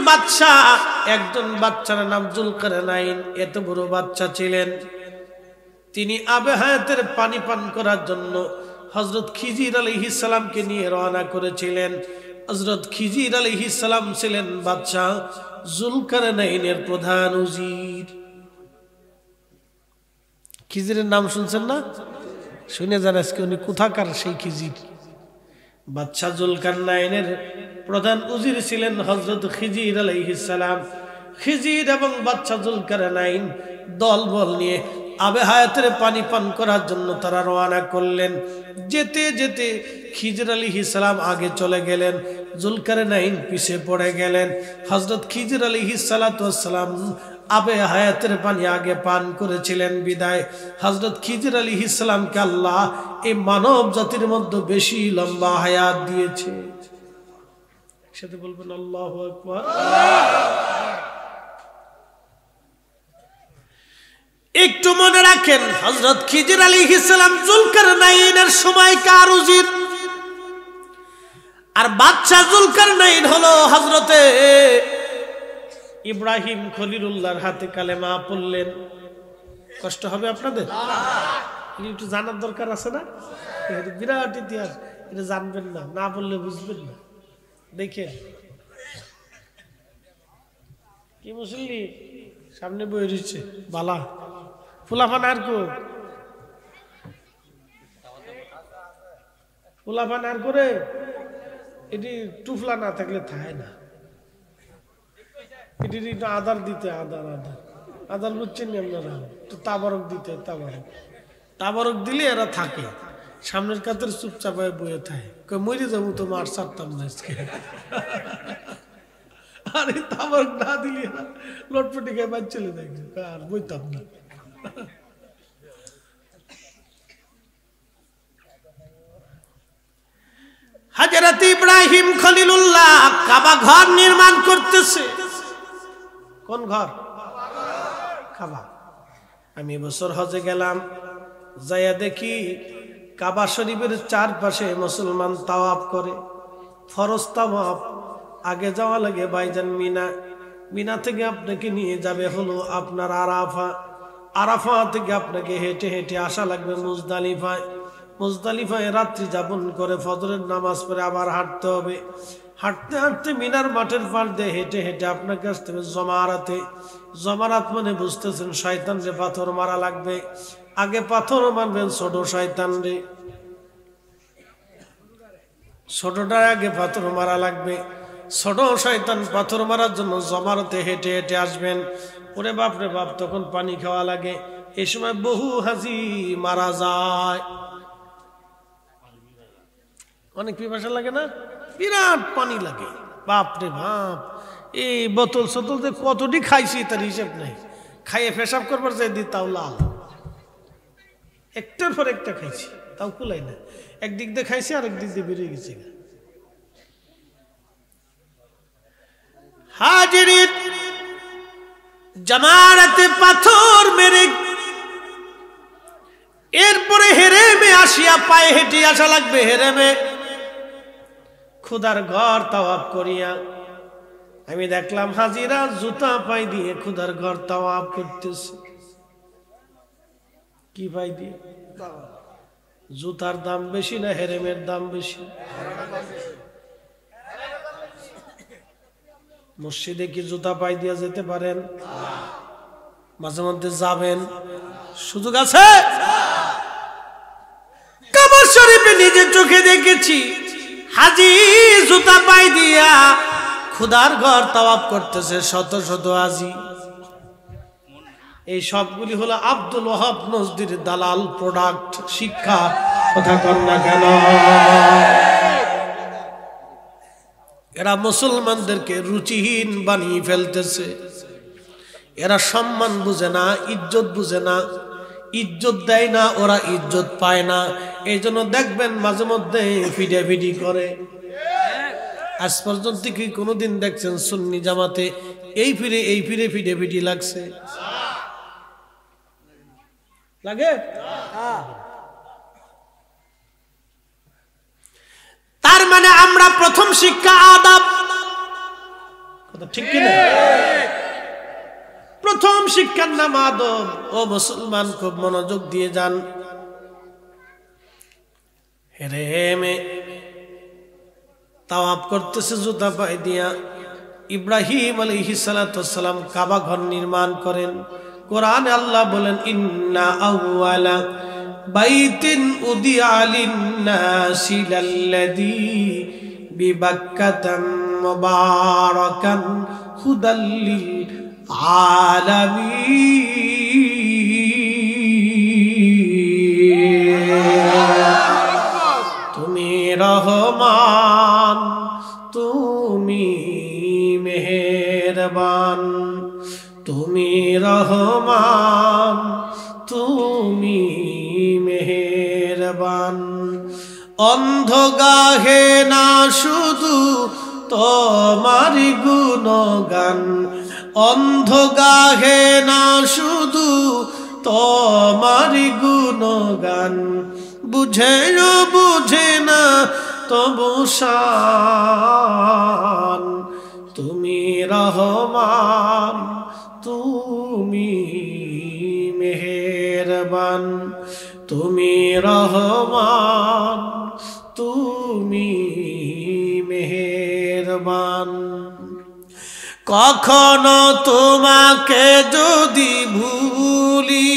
বাদশা, একজন বাচ্চার নাম যুলকারনাইন। এত বড় বাচ্চা ছিলেন, তিনি আবে হায়াতের পানি পান করার জন্য হযরত খিজির আলাইহিস সালামকে নিয়ে রওনা করেছিলেন। হযরত খিজির আলাইহিস সালাম ছিলেন বাদশা যুলকারনাইনের প্রধান উজির। খিজিরের নাম শুনছেন না? শুনে যান আজকে উনি কোথাকার সেই খিজির। বাদশা যুলকারনাইনের প্রধান উজির ছিলেন হযরত খিজির আলাইহিস সালাম। খিজির এবং বাদশা যুলকারনাইন দলবল নিয়ে আবে হায়াতের পানি পান করার জন্য তারা রওনা করলেন। যেতে যেতে খিজির আলাইহিস সালাম আগে চলে গেলেন, যুলকারনাইন পিছে পড়ে গেলেন। হযরত খিজির আলাইহিস সালাতু ওয়াস সালাম আবে হায়াতের পানি আগে পান করেছিলেন বিদায় হযরত খিজির আলাইহিস সালামকে আল্লাহ এই মানব জাতির মধ্যে বেশি লম্বা হায়াত দিয়েছে। একসাথে বলবেন আল্লাহু আকবার। একটু মনে রাখেন, হযরত খিজির আলাইহিস সালাম যুলকারনাইনের সময়কার উজির, আর বাদশা যুলকারনাইন হলো হযরতে ইব্রাহিম খলিলুল্লাহর হাতে কালেমা পড়লেন। কষ্ট হবে আপনাদের? একটু জানার দরকার আছে না? বিরাট ইতিহাস, এটা জানবেন না, না বললে বুঝবেন না। দেখেন কি মুসল্লি সামনে বই রয়েছে, বালা ফুলাফান আর কো ফুলাফান আর করে এটি টুফলা না থাকলে থায় না। এটি আদার দিতে, আদার আদার আদার বুঝছেন আপনারা, তো তাবারক দিতে, তাবারক তাবারক দিলে এরা থাকে। সামনের কাতের চুপচাপ হয়ে বয়ে থাকে, মরে যাবো তো মার ছাড়তাম না আজকে। আরে তাবারক না দিলে এরা লটপটি খেয়ে বাদ চলে যায়, আর বইতাম না। হযরত ইব্রাহিম খলিলুল্লাহ কাবা ঘর নির্মাণ করতেছে। কোন ঘর? কাবা। আমি এবছর হজে গেলাম, যাইয়া দেখি কাবা শরীফের চারপাশে মুসলমান তাওয়াফ করে, ফরজ তাওয়াফ। আগে যাওয়া লাগে ভাইজান মিনা, মিনা থেকে আপনাকে নিয়ে যাবে হলো আপনার আরাফা, আরাফা থেকে আপনাকে হেঁটে হেঁটে আসা লাগবে মুজদালিফায়, মুজদালিফায় রাত্রি যাপন করে ফজরের নামাজ পড়ে আবার হাঁটতে হবে। হাঁটতে হাঁটতে মিনার মাঠের পাশ দিয়ে হেঁটে হেঁটে আপনাকে আসতে হবে জমারাতে। জমারাত মানে বুঝতেছেন, শয়তান রে পাথর মারা লাগবে। আগে পাথর মারবেন ছোট শয়তান রে, ছোটটার আগে পাথর মারা লাগবে। ছোট শয়তান পাথর মারার জন্য জমারাতে হেঁটে হেঁটে আসবেন। ওরে বাপ রে বাপ, তখন পানি খাওয়া লাগে। এই সময় বহু হাজি মারা যায়। অনেক পিপাসা লাগে না? বিরাট পানি লাগে, বাপ রে বাপ। এই বোতল সতল কতটি খাইছি তার হিসেব নাই। খাইয়ে পেশাব করবার যাই দিই তাও লাল, একটার পর একটা খাইছি তাও কুলাই না। একদিক দিয়ে খাইছি আর একদিক দিয়ে বেরিয়ে গেছে। হাজিরিন, জামারাতে পাথর মেরে এরপরে হেরেমে আসিয়া পায়ে হেঁটে আসা লাগবে। হেরেমে খুদার ঘর তাওয়াফ করিয়া আমি দেখলাম হাজিরা জুতা পাই দিয়ে খুদার ঘর তাওয়াফ করতেছে। কি পাই দিয়ে? জুতার দাম বেশি না হেরেমের দাম বেশি? মসজিদে কি জুতা পাই দিয়ে যেতে পারেন? মাঝে মধ্যে যাবেন, সুযোগ আছে? কাবা শরীফে নিজের চোখে দেখেছি হাজি জুতা পাই দিয়া খুদার ঘর তাওয়াফ করতেছে, শত শত হাজি। এই সবগুলি হলো আব্দুল ওয়াহাব নজদির দালাল প্রোডাক্ট, শিক্ষা। কথা কন না কেন? এরা মুসলমানদেরকে রুচিহীন বানিয়ে ফেলতেছে। এরা সম্মান বুঝে না, ইজ্জত বুঝে না, ইজ্জত দেয় না, ওরা ইজ্জত পায় না। এই জন্য দেখবেন মাঝে মধ্যে ফিডাফিডি করে। আজ পর্যন্ত কি কোনোদিন দেখছেন সুন্নি জামাতে এই ফিরে ফিডাফিডি লাগছে? লাগে? তার মানে আমরা প্রথম শিক্ষা আদাব। কথা কথা ঠিক কিনা? প্রথম শিক্ষার নাম আদব। ও মুসলমান, খুব মনোযোগ দিয়ে যান। হেরেমে তাওয়াফ করতেছে জুতা পায়ে দিয়া। ইব্রাহিম আলাইহিস সালাতু ওয়াস সালাম কাবা ঘর নির্মাণ করেন। কোরআনে আল্লাহ বলেন, ইন্না আউওয়ালা বাইতিন উদিআ লিন-নাসি লাল্লাযী বিবাক্কাতা মুবারাকান হুদাল লিল আলামিন। তুমি রহমান, তুমি মেহেরবান, তুমি রহমান, তুমি মেহেরবান। অন্ধ গাহে না শুধু তোমার গুণগান, অন্ধ গাহে না শুধু তোমার গুণগান। বুঝেও বুঝে না তবু শান, তুমি রহমান, তুমি মেহেরবান, তুমি রহমান, তুমি মেহেরবান। কখনো তোমাকে যদি ভুলি,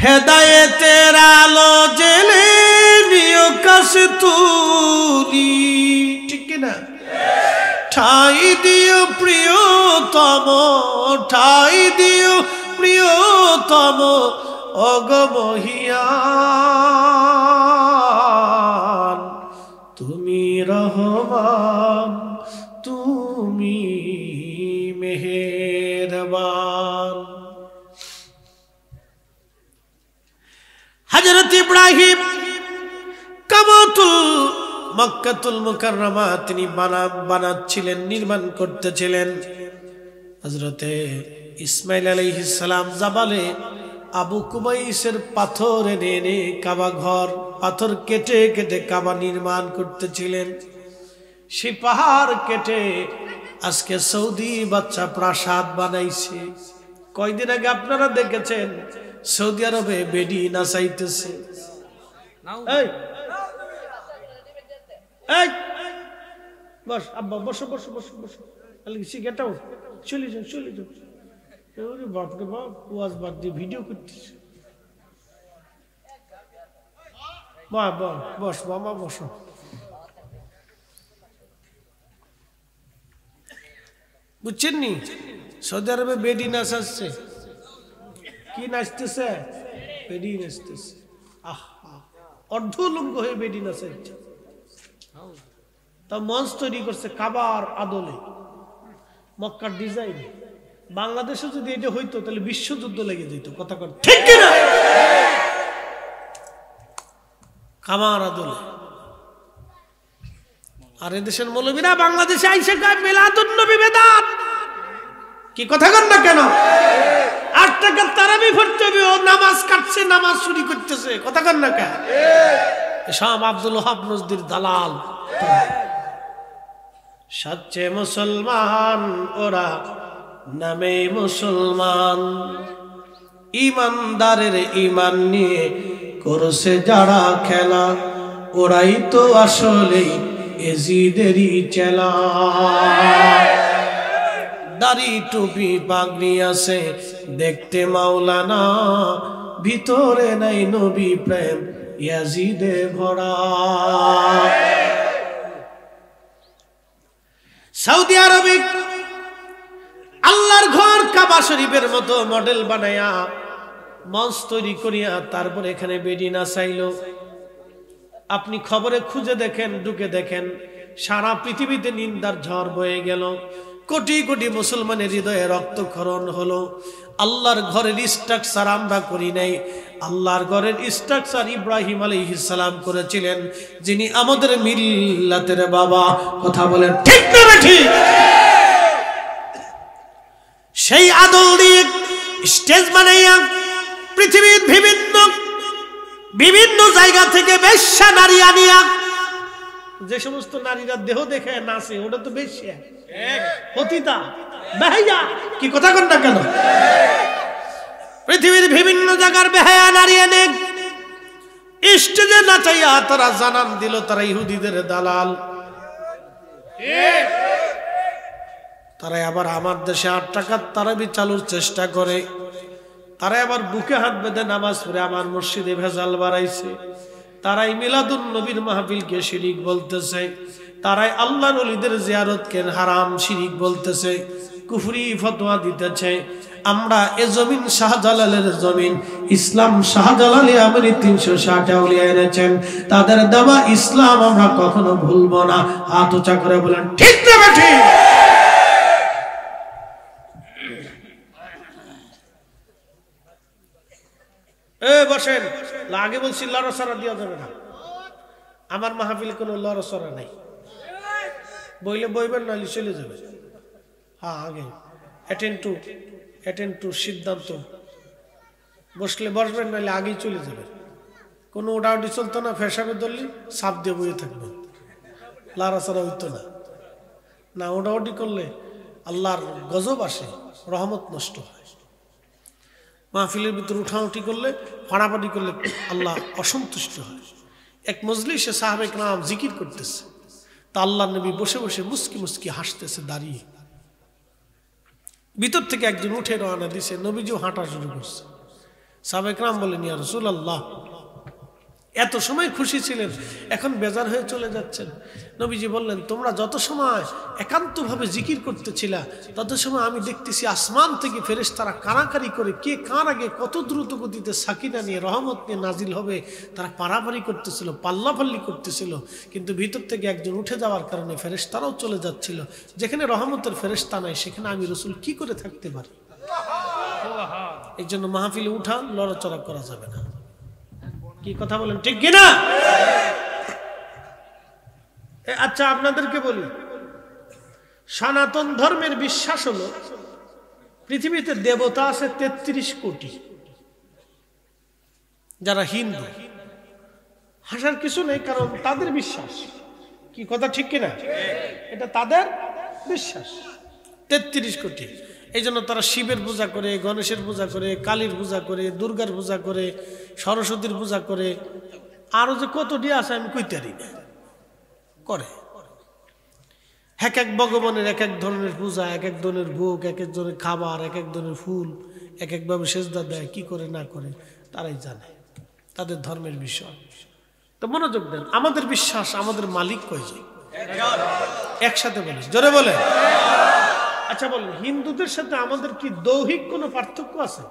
হেদায়েতের আলো জেলে নিও কাছে তুলি, ঠিক কিনা? ঠাই দিও প্রিয়তম, ঠাই দিও প্রিয়তম অগমহিয়ান। তুমি রহমান, তুমি মেহেরবান। হযরত ইব্রাহিম কাবাতুল মক্কাতুল মুকাররমা তিনি বানাচ্ছিলেন, নির্মাণ করতেছিলেন। হযরতে ইসমাইল আলাইহিস সালাম জাবালে আবু কুবাইসের পাথর এনে এনে কাবা ঘর, পাথর কেটে কেটে কাবা নির্মাণ করতেছিলেন। সেই পাহাড় কেটে আজকে সৌদি বাচ্চা প্রাসাদ বানাইছে। কয়দিন আগে আপনারা দেখেছেন সৌদি আরবে বেডি নাচাইতেছে। এই এই বস আব্বা, বসো বসো বসো বসো, সিগারেটাও চলে যাও চলে যাও। বাপরে বাপ, ওয়াজ বাদ দিয়ে ভিডিও করতেছে। বস বাবা বসো। বুঝছেন নি, সৌদি আরবে বেডি নাচাচ্ছে। কি নাচতেছে? বেডি নাচতেছে। আহা, অর্ধলঙ্গ হয়ে বেডি নাচাচ্ছে। তা মঞ্চ তৈরি করছে কাবার আদলে, মক্কার ডিজাইন। বাংলাদেশে যদি এটা হইতো তাহলে বিশ্বযুদ্ধ লেগে যেত। কথা কর ঠিক কিনা? কাবার আদলে। আর এদেশের মৌলবীরা বাংলাদেশে আইসে গায় মিলাদুন নবী বেদাত। কি কথা কর না কেন? 8 টাকা তারাবি পড়তে হবে, ও নামাজ কাটছে, নামাজ চুরি করতেছে। কথা কর না কেন? এসব আব্দুল ওয়াহাব নজদির দালাল। সচ্চে মুসলমান ওরা, নামে মুসলমান। ইমানদারের ইমান নিয়ে করছে যারা খেলা, ওরাই তো আসলে এজিদেরই চেলা। দাড়ি টুপি পাগড়ি আছে দেখতে মাওলানা, ভিতরে নাই নবী প্রেম ইয়াজিদে ভরা। সৌদি আরবে আল্লাহর ঘর কাবা শরীফের মতো মডেল বানায়া মঞ্চ তৈরি করিয়া তারপর এখানে বেডি নাচাইলো। আপনি খবরে খুঁজে দেখেন, ঢুকে দেখেন, সারা পৃথিবীতে নিন্দার ঝড় বয়ে গেল। কোটি কোটি মুসলমানের হৃদয়ে রক্তক্ষরণ হলো। আল্লাহর ঘরের স্ট্রাকচার আমরা করি নাই, আল্লাহর ঘরের স্ট্রাকচার ইব্রাহিম আলাইহিস সালাম করেছিলেন, যিনি আমাদের মিল্লাতের বাবা। কথা বলেন ঠিক না ঠিক? সেই আদল দিয়ে স্টেজ বানাইয়া পৃথিবীর বিভিন্ন জায়গা থেকে বেশ্যা নারী আনিয়া যে সমস্ত নারীরা দেহ দেখে নাচে ওটা তো বেশি পতিতা বেহাইয়া। কি কথা কন না কেন? পৃথিবীর বিভিন্ন জায়গার বেহায়া নারী এনে স্টেজে নাচাইয়া তারা জানান দিল তারা ইহুদিদের দালাল। তারা আবার আমার দেশে 8 টাকার তারাবি চালুর চেষ্টা করে। তারা আবার বুকে হাত বেঁধে নামাজ পড়ে আমার মসজিদে ভেজাল বাড়াইছে। তারাই মিলাদুন নবীর মাহফিলকে শিরিক বলতেছে। তারাই আল্লাহর ওলিদের জিয়ারতকে হারাম শিরিক বলতেছে, কুফরি ফতোয়া দিতেছে। আমরা এ জমিন শাহজালালের জমিন, ইসলাম শাহজালালে আমরি 360 আউলিয়া এনেছেন, তাদের দেওয়া ইসলাম আমরা কখনো ভুলবো না। হাত উঁচা করে বলেন ঠিক না বেঠি? বসেন। আগে বলছি লড়সড়া দেওয়া যাবে না। আমার মাহফিল কোনো লড়সড়া নাই। বইলে বইবেন নাহলে চলে যাবে। হ্যাঁ, আগে অ্যাটেন্ড টু সিদ্ধান্ত। বসলে বসবেন নাহলে আগেই চলে যাবেন। কোনো ওটাউটি চলতো না। ফেসাবে ধরলে সাপ দিয়ে বইয়ে থাকবেন, লড়াচড়া হইতো না। না ওটাউটি করলে আল্লাহর গজব আসে, রহমত নষ্ট হয়। মাহফিলের ভিতর উঠাউঠি করলে, ফাড়াফাড়ি করলে আল্লাহ অসন্তুষ্ট হয়। এক মজলিসে সাহাবে কেরাম জিকির করতেছে, তা আল্লাহ নবী বসে বসে মুস্কি মুস্কি হাসতেছে দাঁড়িয়ে। ভিতর থেকে একজন উঠে রওনা দিছে, নবীজিও হাঁটা শুরু করছে। সাহাবে কেরাম বলেন, ইয়া রাসূলুল্লাহ, এত সময় খুশি ছিলেন, এখন বেজার হয়ে চলে যাচ্ছেন। নবীজি বললেন, তোমরা যত সময় একান্তভাবে জিকির করতেছিলা তত সময় আমি দেখতেছি আসমান থেকে ফেরেশতারা কারাকারি করে কে কার আগে কত দ্রুত গতিতে সাকিনা নিয়ে রহমত নিয়ে নাজিল হবে তারা পারাপারি করতেছিল, পাল্লাপাল্লি করতেছিল। কিন্তু ভিতর থেকে একজন উঠে যাওয়ার কারণে ফেরেশতারাও চলে যাচ্ছিল। যেখানে রহমতের ফেরেশতা নাই সেখানে আমি রাসূল কি করে থাকতে পারি? এই জন্য মাহফিলে উঠা লড়াচড়া করা যাবে না। কি কথা বলেন, ঠিক কিনা? আচ্ছা, আপনাদেরকে বলি, সনাতন ধর্মের বিশ্বাস হলো পৃথিবীতে দেবতা আছে 33 কোটি। যারা হিন্দু, হাসার কিছু নেই, কারণ তাদের বিশ্বাস। কি কথা ঠিক কিনা? এটা তাদের বিশ্বাস। 33 কোটি। এই জন্য তারা শিবের পূজা করে, গণেশের পূজা করে, কালীর পূজা করে, দুর্গার পূজা করে, সরস্বতীর পূজা করে, আরো যে কতটি আছে আমি কইতে পারি না, করে। এক এক ভগবানের এক এক ধরনের পূজা, এক এক ধরনের ভোগ, এক এক ধরনের খাবার, এক এক ধরনের ফুল, এক একভাবে সেজদা দেয়। কি করে না করে তারাই জানে, তাদের ধর্মের বিষয়। তো মনোযোগ দেন, আমাদের বিশ্বাস আমাদের মালিক কয়জন? একসাথে বলি, জোরে বলে। আচ্ছা বলেন, হিন্দুদের সাথে আমাদের কি দৈহিক কোনো পার্থক্য আছে?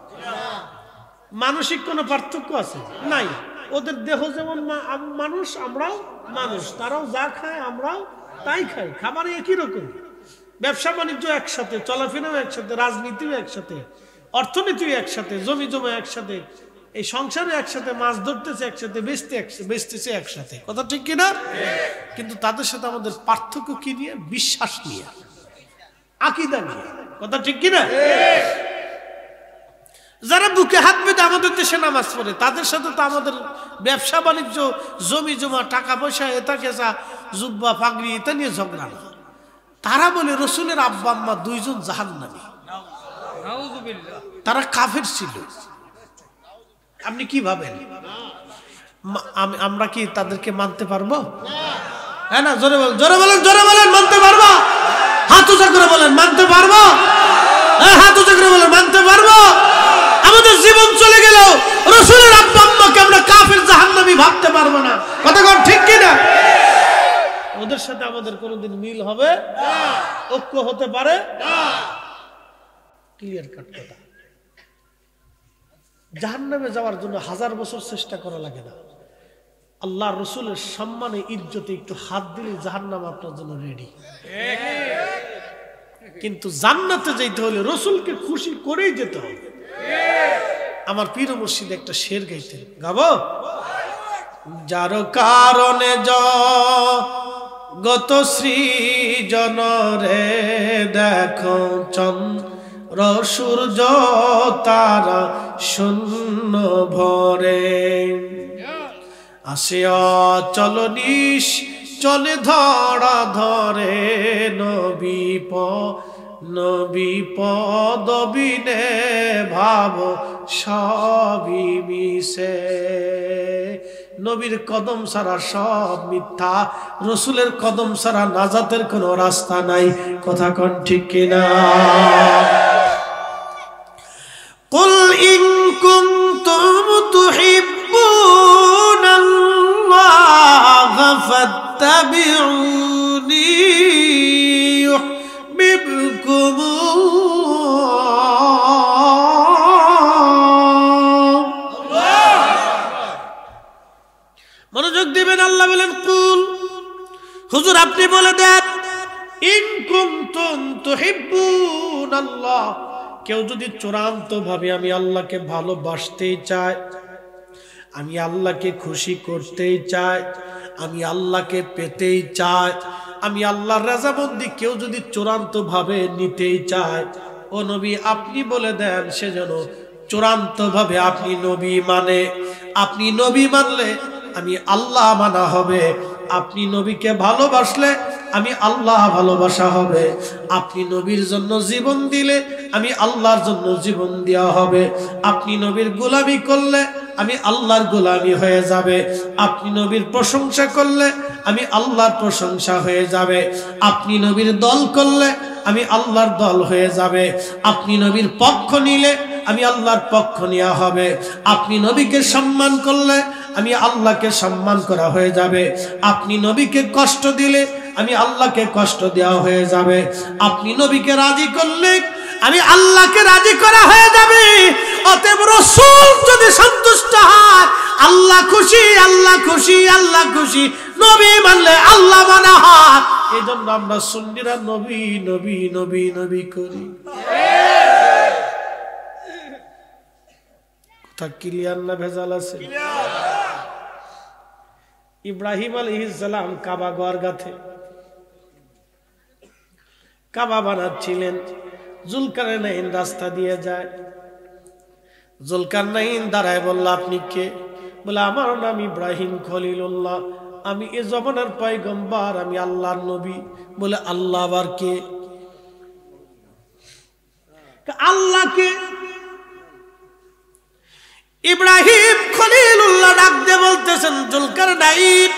মানসিক কোনো পার্থক্য আছে? নাই। ওদের দেহ যেমন মানুষ, আমরাও মানুষ। তারাও যা খায় আমরাও তাই খাই, খাবার একই রকম, ব্যবসা বাণিজ্য একসাথে, চলাফেরাও একসাথে, রাজনীতিও একসাথে, অর্থনীতিও একসাথে, জমি জমা একসাথে, এই সংসারে একসাথে, মাছ ধরতেছে একসাথে, বেচতেছে একসাথে। কথা ঠিক কিনা? কিন্তু তাদের সাথে আমাদের পার্থক্য কি নিয়ে? বিশ্বাস নিয়ে, আকীদা নিয়ে। কথা ঠিক কিনা? যারা বুকে হাত বেঁধে আমাদের দেশে নামাজ পড়ে তাদের সাথে তো আমাদের ব্যবসা বাণিজ্য, জমি জমা, টাকা পয়সা, এটা কেসা, জুব্বা পাগড়ি, এটা নিয়ে ঝগড়া না। তারা বলে রসুলের আব্বা আম্মা 2 জন জাহান্নামী, তারা কাফের ছিল। আপনি কি ভাবেন? আমরা কি তাদেরকে মানতে পারবো? হ্যাঁ না? জোরে বলেন, জোরে বলেন, জোরে বলেন, মানতে পারবো? হাত উঁচা করে বলেন, মানতে পারবো? হাত উঁচা করে বলেন, মানতে পারবো? আমাদের জীবন চলে গেল, রাসূলের আব্বা আম্মাকে আমরা কাফের জাহান্নামী ভাবতে পারবো না। কথা কোন ঠিক কিনা? ওদের সাথে আমাদের কোনোদিন মিল হবে না, ঐক্য হতে পারে না। ক্লিয়ার কাট কথা। জাহান্নামে যাওয়ার জন্য 1000 বছর চেষ্টা করা লাগে না। আল্লাহর রাসূলের সম্মানে, ইজ্জতে একটু হাত দিলে জাহান্নাম আপনার জন্য রেডি। কিন্তু জান্নাতে যেতে হলে রাসূলকে খুশি করেই যেতে হবে। আমার পীর মুর্শিদ একটা শের গাইতেন, গাবো? যার কারণে জগত সৃজন রে দেখো চন্দ্র সূর্য তারা শূন্য ভরে, আসে অচল চলে ধরা ধরে নবী পদবিনে ভাব সবই মিশে। নবীর কদম ছাড়া সব মিথ্যা, রসুলের কদম ছাড়া নাজাতের কোনো রাস্তা নাই। কথা কোন ঠিক কিনা? কুল ইন কুনতুম তুহিব্বুনাল্লাহ ফাত্তাবিউনি মনোযোগ দিবেন। আল্লাহ বলেন কুল, হুজুর আপনি বলে দেন, ইন কুনতুম তুহিব্বুনাল্লাহ, কেউ যদি চূড়ান্ত ভাবে আমি আল্লাহকে ভালোবাসতেই চায়, আমি আল্লাহকে খুশি করতেই চাই, আমি আল্লাহকে পেতেই চাই, আমি আল্লাহর রাজামন্দি কেউ যদি চূড়ান্ত ভাবে নিতেই চায়, ও নবী আপনি বলে দেন সে যেন চূড়ান্ত ভাবে আপনি নবী মানে। আপনি নবী মানলে আমি আল্লাহ মানা হবে, আপনি নবীকে ভালোবাসলে আমি আল্লাহ ভালোবাসা হবে, আপনি নবীর জন্য জীবন দিলে আমি আল্লাহর জন্য জীবন দেওয়া হবে, আপনি নবীর গোলামি করলে আমি আল্লাহর গোলামি হয়ে যাবে, আপনি নবীর প্রশংসা করলে আমি আল্লাহর প্রশংসা হয়ে যাবে, আপনি নবীর দল করলে আমি আল্লাহর দল হয়ে যাবে, আপনি নবীর পক্ষ নিলে আমি আল্লাহর পক্ষ নেওয়া হবে, আপনি নবীকে সম্মান করলে আমি আল্লাহকে সম্মান করা হয়ে যাবে, আপনি নবীকে কষ্ট দিলে আমি আল্লাহকে কষ্ট দেওয়া হয়ে যাবে, আপনি নবীকে রাজি করলে আমি আল্লাহকে রাজি করা হয়ে যাবে। অতএব রাসূল যদি সন্তুষ্ট হয় আল্লাহ খুশি, আল্লাহ খুশি, আল্লাহ খুশি, নবী মানলে আল্লাহ মানা হয়। এই জন্য আমরা সুন্নিরা নবী নবী নবী নবী করি। কথা ক্লিয়ার না ভেজাল আছে? ইব্রাহিম আলাইহিস সালাম কাবা ঘর গাথে কাবা বানাচ্ছিলেন, জুলকারনাইন রাস্তা দিয়ে যায়, জুলকারনাইন দাঁড়ায় বলল আপনি কে? বলে আমার নাম ইব্রাহিম খলিলুল্লাহ, আমি এ জমানার পয়গম্বর, আমি আল্লাহর নবী। বলে আল্লাহ আবার কে? আল্লাহকে ইব্রাহিম খলিলুল্লাহ ডাক দিয়ে বলতেছেন জুলকারনাইন,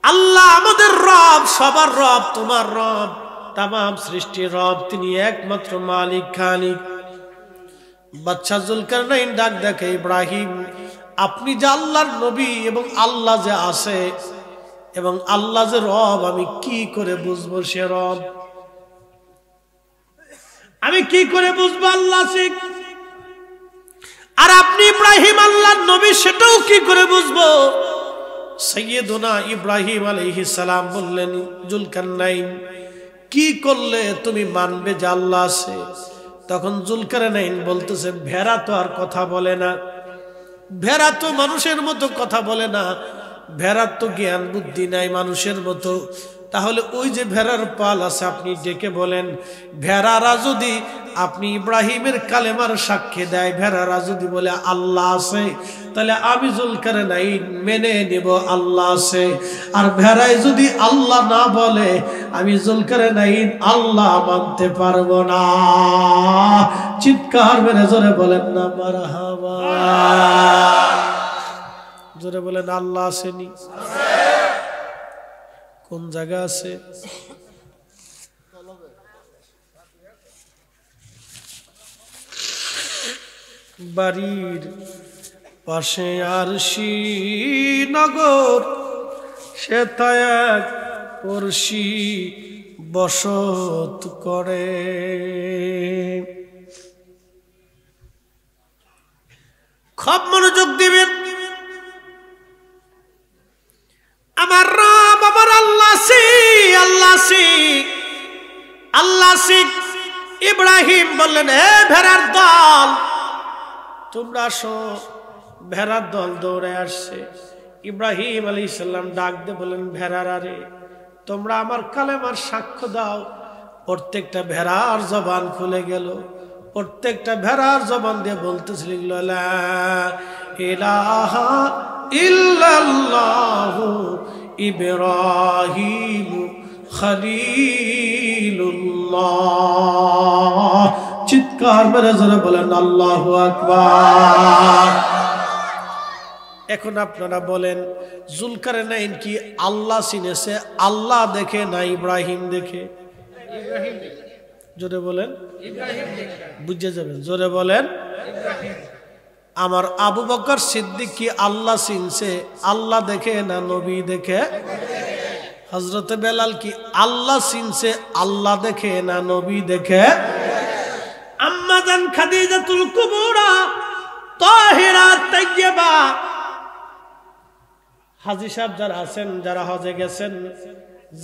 আল্লাহ আমাদের রব, সবার রব, তোমার রব, তামাম সৃষ্টির রব, তিনি একমাত্র মালিক খালিক। বাদশা জুলকারনাইন ডাক দেখে ইব্রাহিম আপনি যে আল্লাহর নবী এবং আল্লাহ যে আছে এবং আল্লাহ যে রব, আমি কি করে বুঝবো সে রব? আমি কি করে বুঝবো আল্লাহ আছে? আর আপনি ইব্রাহিম আল্লাহর নবী, সেটাও কি করে বুঝবো? সাইয়েদুনা ইব্রাহিম আলাইহিস সালাম বললেন জুলকারনাইন কি করলে তুমি মানবে যে আল্লাহ আছে? তখন জুলকারনাইন বলতেছে ভেড়া তো আর কথা বলে না, ভেড়া তো মানুষের মতো কথা বলে না, ভেড়ার তো জ্ঞান বুদ্ধি নাই মানুষের মতো। তাহলে ওই যে ভেড়ার পাল আছে আপনি ডেকে বলেন, ভেড়ারা যদি আপনি ইব্রাহিমের কালেমার সাক্ষী দেয়, ভেড়ারা যদি বলে আল্লাহ আছে, তাহলে আমি জুলকারনাইন মেনে নেব আল্লাহ আছে। আর ভেড়ায় যদি আল্লাহ না বলে আমি জুলকারনাইন আল্লাহ মানতে পারবো না। চিৎকার মেরে জোরে বলেন না মারহাবা, জোরে বলেন আল্লাহ আসেনি? কোন জায়গা আছে? বাড়ির পাশে আরশি নগর, সে এক পড়শি বসত করে। খুব মনোযোগ দিবেন। আমার রব আমার আল্লাহ সি, আল্লাহ সি, আল্লাহ সি। ইব্রাহিম বললেন হে ভেড়ার দল তোমরা আসো। ভেড়ার দল দৌড়ে আসছে। ইব্রাহিম আলাইহিস সালাম ডাক দিয়ে বলেন ভেড়ারা রে, তোমরা আমার কালেমার সাক্ষ্য দাও। প্রত্যেকটা ভেড়ার জবান খুলে গেল, প্রত্যেকটা ভেড়ার জবান দিয়ে বলতেছিল লা ইলাহা ইল্লাল্লাহু ইব্রাহিম খলিলুল্লাহ। চিৎকার মেরে জোরে বলেন আল্লাহু আকবার। এখন আপনারা বলেন, জুলকারনাইন কি আল্লাহ চিনেছে? আল্লাহ দেখে না ইব্রাহিম দেখে? জোরে বলেন, বুঝে যাবেন। জোরে বলেন। আমার আবু বকর সিদ্দিক কি আল্লাহ চিনছে? আল্লাহ দেখে না নবী দেখে? হযরতে বেলাল কি আল্লাহ চিনছে? আল্লাহ দেখে না নবী দেখে? আম্মা জান খাদিজাতুল কুবরা তাহিরা তাইয়্যিবা, হাজী সাহেব যারা আছেন, যারা হজে গেছেন,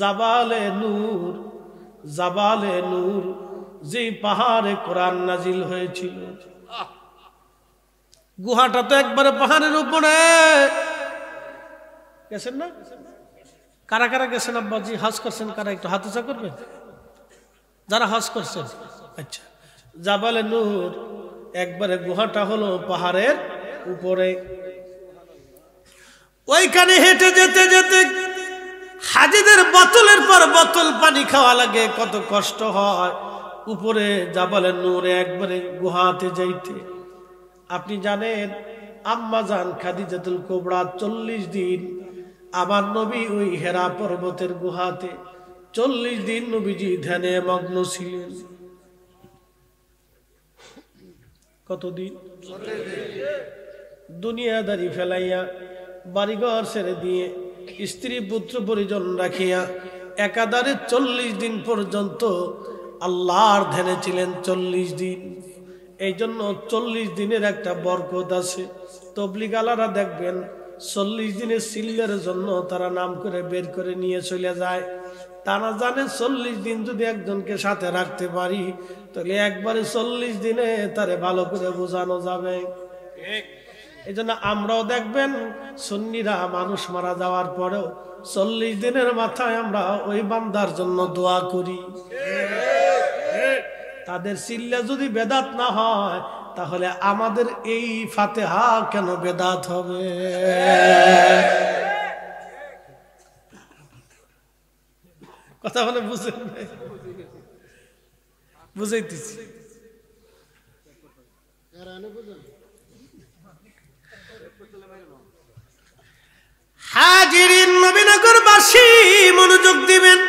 জাবালে নূর, জাবালে নূর যে পাহাড়ে কোরআন নাজিল হয়েছিল, গুহাটা তো একবারে পাহাড়ের উপরে। গেছেন না? কারা কারা গেছেন আব্বাজি? হজ করছেন কারা? একটু হাত উঁচা করবেন যারা হজ করছেন। আচ্ছা, জাবালে নূর একবারে গুহাটা হলো পাহাড়ের উপরে। ওইখানে হেঁটে যেতে যেতে হাজিদের বোতলের পর বোতল পানি খাওয়া লাগে, কত কষ্ট হয় উপরে জাবালে নূরে একবারে গুহাতে যাইতে। আপনি জানেন আম্মা জান খাদিজাতুল কুবরা 40 দিন আমার নবী ওই হেরা পর্বতের গুহাতে 40 দিন নবীজি ধ্যানে মগ্ন ছিলেন। কতদিন? দুনিয়াদারি ফেলাইয়া, বাড়িঘর ছেড়ে দিয়ে, স্ত্রী পুত্র পরিজন রাখিয়া একাধারে 40 দিন পর্যন্ত আল্লাহর ধ্যানে ছিলেন। 40 দিন। এই জন্য 40 দিনের একটা বরকত আছে। তবলিগ আলারা দেখবেন 40 দিনের সিল্লের জন্য তারা নাম করে বের করে নিয়ে চলে যায়। তারা জানে 40 দিন যদি একজনকে সাথে রাখতে পারি তাহলে একবারে 40 দিনে তারে ভালো করে বোঝানো যাবে। এই জন্য আমরাও দেখবেন সুন্নিরা মানুষ মারা যাওয়ার পরেও 40 দিনের মাথায় আমরা ওই বান্দার জন্য দোয়া করি। তাদের সিল্লা যদি বেদাত না হয় তাহলে আমাদের এই ফাতিহা কেন বেদাত হবে? কথা বলে বুঝেন? বুঝাইতেছি। হাজিরিন নবীনগরবাসী মনোযোগ দিবেন।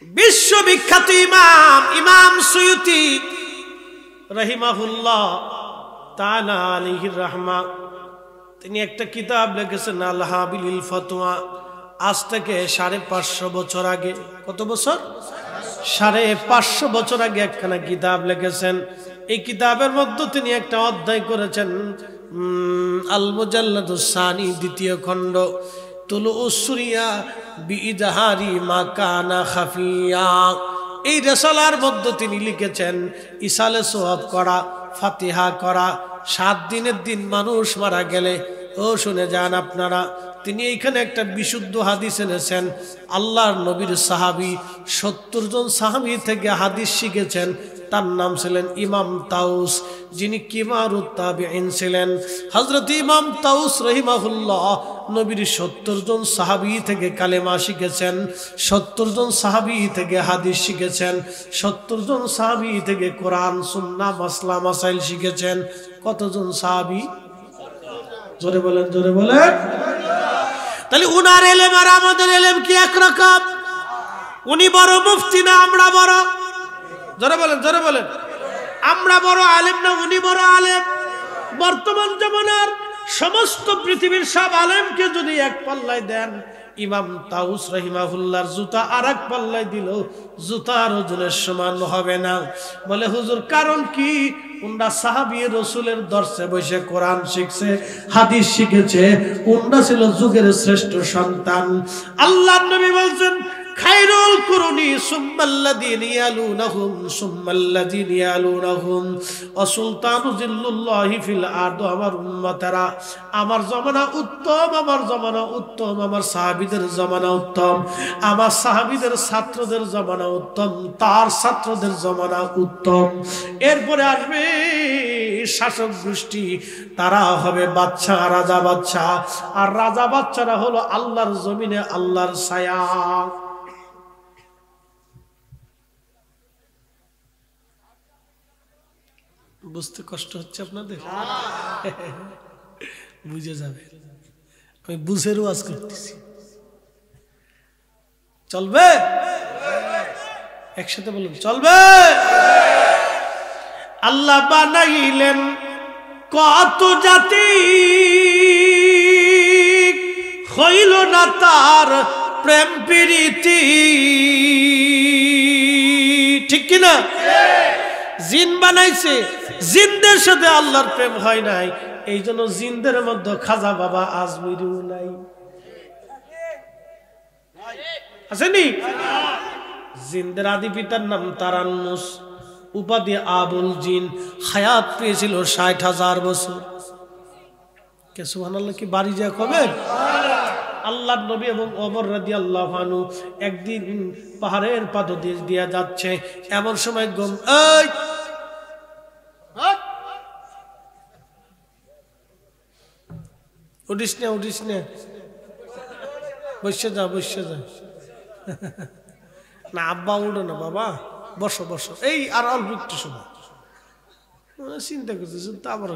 বিশ্ববিখ্যাত ইমাম সুয়ুতি রাহিমাহুল্লাহ তাআলা আলাইহির রাহমা, তিনি একটা কিতাব লিখেছেন আল হাবিলিল ফতোয়া। আজ থেকে 550 বছর আগে, কত বছর? 550 বছর আগে একখানা কিতাব লিখেছেন। এই কিতাবের মধ্যে তিনি একটা অধ্যায় করেছেন, আল মুজাল্লাদুস সানি, 2য় খণ্ড, তুলুউস সুরিয়া বিইজহারি মা কানা খাফিয়া। এই রিসালার মধ্যে তিনি লিখেছেন ইসালে সওয়াব করা, ফাতিহা করা, 7 দিনের দিন মানুষ মারা গেলে, ও শুনে যান আপনারা, তিনি এইখানে একটা বিশুদ্ধ হাদিস এনেছেন। আল্লাহর নবীর সাহাবী 70 জন সাহাবী থেকে হাদিস শিখেছেন। তার নাম ছিলেন ইমাম তাউস, যিনি কিবারুত তাবিঈন ছিলেন। হযরত ইমাম তাউস রাহিমাহুল্লাহ নবীর 70 জন সাহাবী থেকে কালেমা শিখেছেন, 70 জন সাহাবী থেকে হাদিস শিখেছেন, 70 জন সাহাবী থেকে কোরআন সুন্নাহ মাসলা মাসাইল শিখেছেন। কতজন সাহাবী? জোরে বলেন, জোরে বলেন। তাহলে উনার এলেম আর আমাদের এলেম কি একরকম? উনি বড় মুফতি না আমরা বড়? জোরে বলেন, জোরে বলেন। আমরা বড় আলেম না উনি বড় আলেম? বর্তমান জামানার সমস্ত পৃথিবীর সব আলেমকে যদি এক পাল্লায় দেন, ইমাম তাউস রাহিমাহুল্লাহর জুতা আর এক পাল্লায় দিল জুতার ওজনের সমান হবে না। বলে হুজুর কারণ কি? উন্ডা সাহাবী রাসূলের দর্শে বসে কোরআন শিখছে, হাদিস শিখেছে। উন্ডা ছিল যুগের শ্রেষ্ঠ সন্তান। আল্লাহর নবী বলছেন খায়রুল কুরুনি সুম্মাল্লাযীনা ইয়ালুনাহুম সুম্মাল্লাযীনা ইয়ালুনাহুম ওয়া সুলতানু জিল্লুল্লাহি ফিল আরদ। আমার উম্মতেরা, আমার জামানা উত্তম, আমার জামানা উত্তম, আমার সাহাবীদের জামানা উত্তম, আমার সাহাবীদের ছাত্রদের জামানা উত্তম, তার ছাত্রদের জামানা উত্তম। এরপরে আসবে শাসক গোষ্ঠী, তারা হবে বাদশা, রাজা বাদশা, আর রাজা বাদশারা হলো আল্লাহর জমিনে আল্লাহর ছায়া। বুঝতে কষ্ট হচ্ছে আপনাদের? বুঝে যাবে, আমি বুঝেরও আজ করতেছি। চলবে? একসাথে বলুন, চলবে। আল্লাহ বানাইলেন কত জাতি, হইল না তার প্রেম প্রীতি, ঠিক কিনা? জিন বানাইছে, জিনদের সাথে আল্লাহর প্রেম হয় নাই, এই জন্য জিনদের মধ্যে খাজা বাবা আজমিরও নাই, আসেনি? জিনদের আদি পিতার নাম তারান্নুস, উপাধি আবুল জিন, হায়াত পেয়েছিল ৬০,০০০ বছর। কে সুবহানাল্লাহ কি বাড়ি যা কবে? আল্লাহর নবী এবং ওমর রাদিয়াল্লাহু আনহু একদিন পাহাড়ের পাদদেশ দিয়ে যাচ্ছে, এমন সময় এই উঠিস না, উঠিস না, বসে যা, বসে যা। না আব্বা উঠো না বাবা, বসো বসো, এই আর অল্প একটু সময়। চিন্তা করতেছি তারপর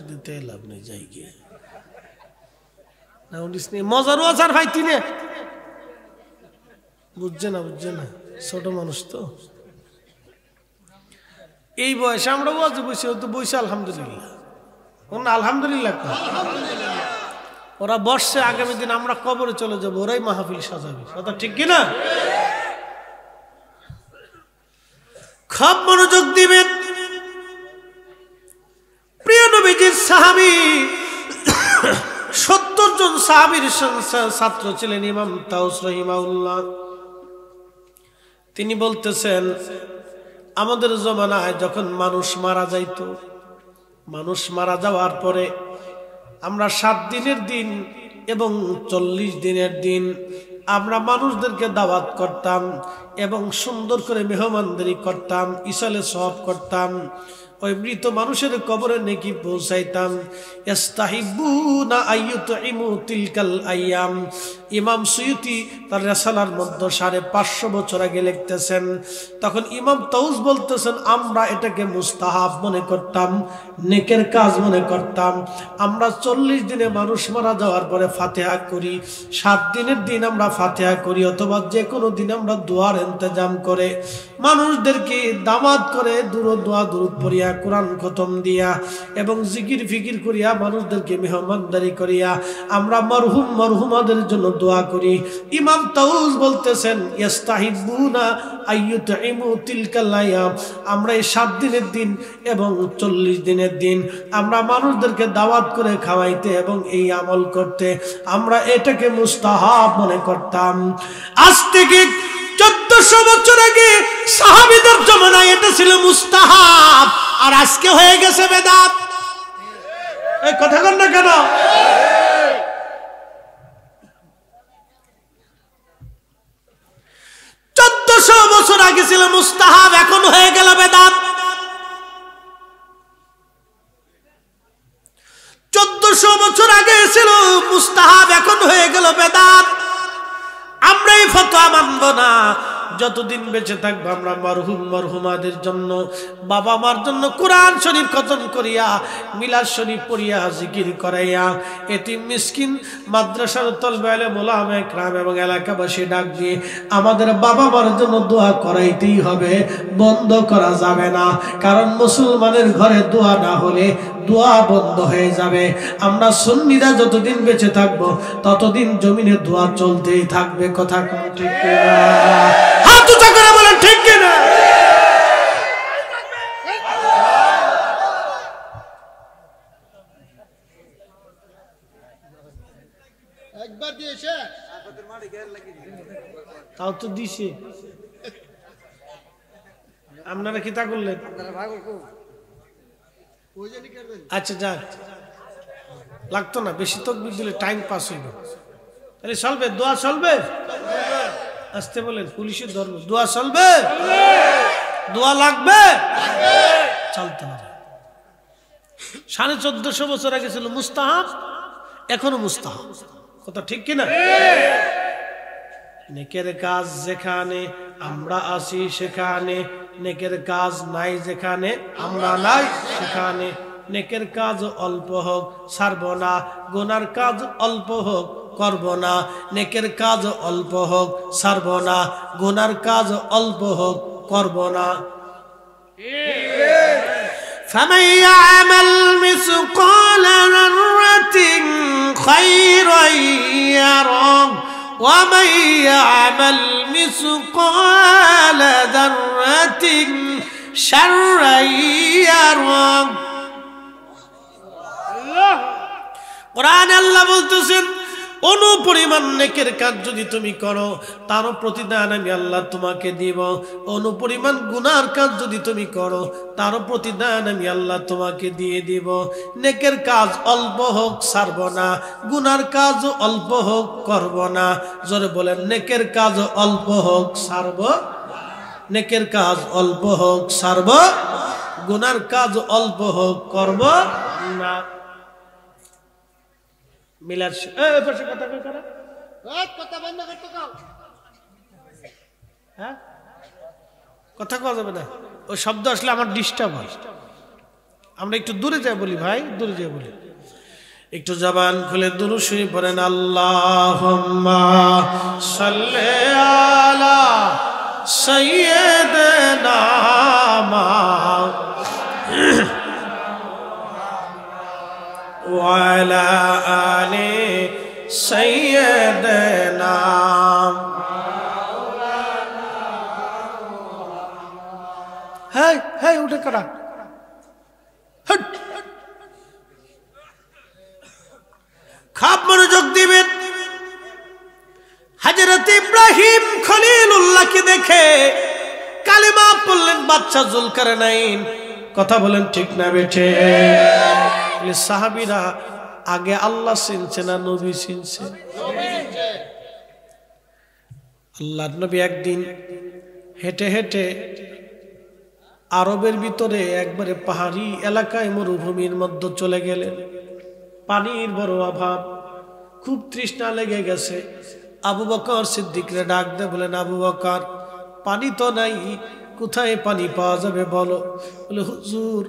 দিতে লাভ নেই, যাই গিয়ে না, উঠিস নি, মজারও আচার ভাই তিনে বুঝছে না, বুঝছে না, ছোট মানুষ তো। এই বয়সে আমরা বসে বসে হয়তো বসে আলহামদুলিল্লাহ, আলহামদুলিল্লাহ ওরা বসছে, আগামী দিন আমরা কবরে চলে যাবো, ওরাই মাহফিল সাজাবে, কথা ঠিক কিনা? খুব মনোযোগ দিবেন। প্রিয় নবীজির সাহাবী ৭০ জন সাহাবীর ছাত্র ছিলেন ইমাম তাউস রাহিমাহুল্লাহ। তিনি বলতেছেন, আমাদের জমানায় যখন মানুষ মারা যাইত, মানুষ মারা যাওয়ার পরে আমরা ৭ দিনের দিন এবং ৪০ দিনের দিন আমরা মানুষদেরকে দাওয়াত করতাম এবং সুন্দর করে মেহমানদারি করতাম, ইসালে সওয়াব করতাম, ওই মৃত মানুষের কবরে নেকি পৌঁছাইতাম। ইস্তাহিবুনা আইয়ুতইমু তিলকাল আইয়াম। ইমাম সুয়ুতি তার রিসালার মধ্যে ৫৫০ বছর আগে লিখতেছেন, তখন ইমাম তাউস বলতেছেন, আমরা এটাকে মুস্তাহাব মনে করতাম, নেকের কাজ মনে করতাম। আমরা ৪০ দিনে মানুষ মারা যাওয়ার পরে ফাতিহা করি, ৭ দিনের দিন আমরা ফাতিহা করি, অথবা যে কোনো দিন আমরা দোয়ার ইন্তজাম করে মানুষদেরকে দামাত করে দোয়া দুরূদ পড়িয়া, কোরআন খতম দিয়া এবং জিকির ফিকির করিয়া মানুষদেরকে মেহমানদারি করিয়া আমরা মরহুম মরহুমাদের জন্য দোয়া করি। ইমাম তাউস বলতেছেন, ইস্তাহিবুনা আইয়ুতইমু তিলকাল আইয়াম, আমরা এই ৭ দিনের দিন এবং ৪০ দিনের দিন আমরা মানুষদেরকে দাওয়াত করে খাওয়াইতে এবং এই আমল করতে আমরা এটাকে মুস্তাহাব মনে করতাম। আজ থেকে ১৪০০ বছর আগে সাহাবীদের জমানায় এটা ছিল মুস্তাহাব, আর আজকে হয়ে গেছে বেদাত। এই কথা কন না কেন? ১৪০০ বছর আগে ছিল মুস্তাহাব, এখন হয়ে গেল বেদাত। ১৪০০ বছর আগে ছিল মুস্তাহাব, এখন হয়ে গেল বেদাত। আমরা এই ফতোয়া মানব না। যতদিন বেঁচে থাকবো আমরা মরহুম মরহুমাদের জন্য, বাবা মার জন্য কোরআন শরীফ খতম করিয়া, মিলাদ শরীফ পড়িয়া, জিকির করাইয়া, এতিম মিসকিন, মাদ্রাসার তলবে আলেম ওলামা ইকরাম এবং এলাকাবাসী ডাক দিয়ে আমাদের বাবা মার জন্য দোয়া করাইতেই হবে, বন্ধ করা যাবে না। কারণ মুসলমানের ঘরে দোয়া না হলে দোয়া বন্ধ হয়ে যাবে। আমরা সুন্নিরা যতদিন বেঁচে থাকবো ততদিন জমিনে দোয়া চলতেই থাকবে। কথা কোন ঠিক কিনা? হাত উঁচা করে বলেন ঠিক কিনা? একবার দিয়েছে তাও তো দিছে। আপনারা কি তা করলেন? আচ্ছা যাক, লাগতো না, বেশি তকবীর দিলে টাইম পাস হইব। তাহলে চলবে, দোয়া চলবে। আসতে বলেন, পুলিশের ধর্ম, দোয়া চলবে, দোয়া লাগবে, চলতে হবে। 1450 বছর আগে ছিল মুস্তাহাব, এখনো মুস্তাহাব, কথা ঠিক কিনা? নেকের কাজ যেখানে আমরা আছি সেখানে, নেকের কাজ নাই যেখানে আমরা নাই সেখানে। নেকের কাজ অল্প হোক ছাড়ব না, গুনার কাজ অল্প হোক করব না। নেকের কাজ অল্প হোক ছাড়ব না, গুনার কাজ অল্প হোক করব না। فمن يعمل مثقال ذرة خيرا يره ومن يعمل مثقال ذرة شرا يره। কোরআনে আল্লাহ বলতেছেন, অনুপরিমাণ নেকের কাজ যদি তুমি করো তারও প্রতিদান আমি আল্লাহ তোমাকে দিব। অনুপরিমাণ গুনার কাজ যদি তুমি করো তারও প্রতিদান আমি আল্লাহ তোমাকে দিয়ে দিব। নেকের কাজ অল্প হোক ছাড়ব না, গুনার কাজ অল্প হোক করব না। জোরে বলেন, নেকের কাজ অল্প হোক ছাড়ব, নেকের কাজ অল্প হোক ছাড়ব, গুনার কাজ অল্প হোক করব না। মিলার কথা কথা কওয়া যাবে না, ওই শব্দ আসলে আমার ডিস্টার্ব হয়। আমরা একটু দূরে যাই বলি, ভাই দূরে যাই বলি। একটু জবান খুলে দুরূদ শরীফ পড়েন, আল্লাহুম্মা সাল্লি আলা সাইয়্যিদিনা ওয়ালা আলি সাইয়্যিদিনা। হ্যাঁ হ্যাঁ, উঠে করা খাপ মনোযোগ দিবেন। হযরত ইব্রাহিম খলিলুল্লাহকে দেখে কালেমা পড়লেন বাদশা জুলকারনাইন। কথা বলেন ঠিক না বেঠে? সাহাবীরা আগে আল্লাহ চিনছে না নবী চিনছে? আল্লাহর নবী একদিন হেঁটে হেঁটে আরবের ভিতরে একবারে পাহাড়ি এলাকায় মরুভূমির মধ্যে চলে গেলেন। পানির বড় অভাব, খুব তৃষ্ণা লেগে গেছে। আবু বকর সিদ্দিকরে ডাক দে, বলেন আবু বকর পানি তো নাই, কোথায় পানি পাওয়া যাবে বলো? বলে হুজুর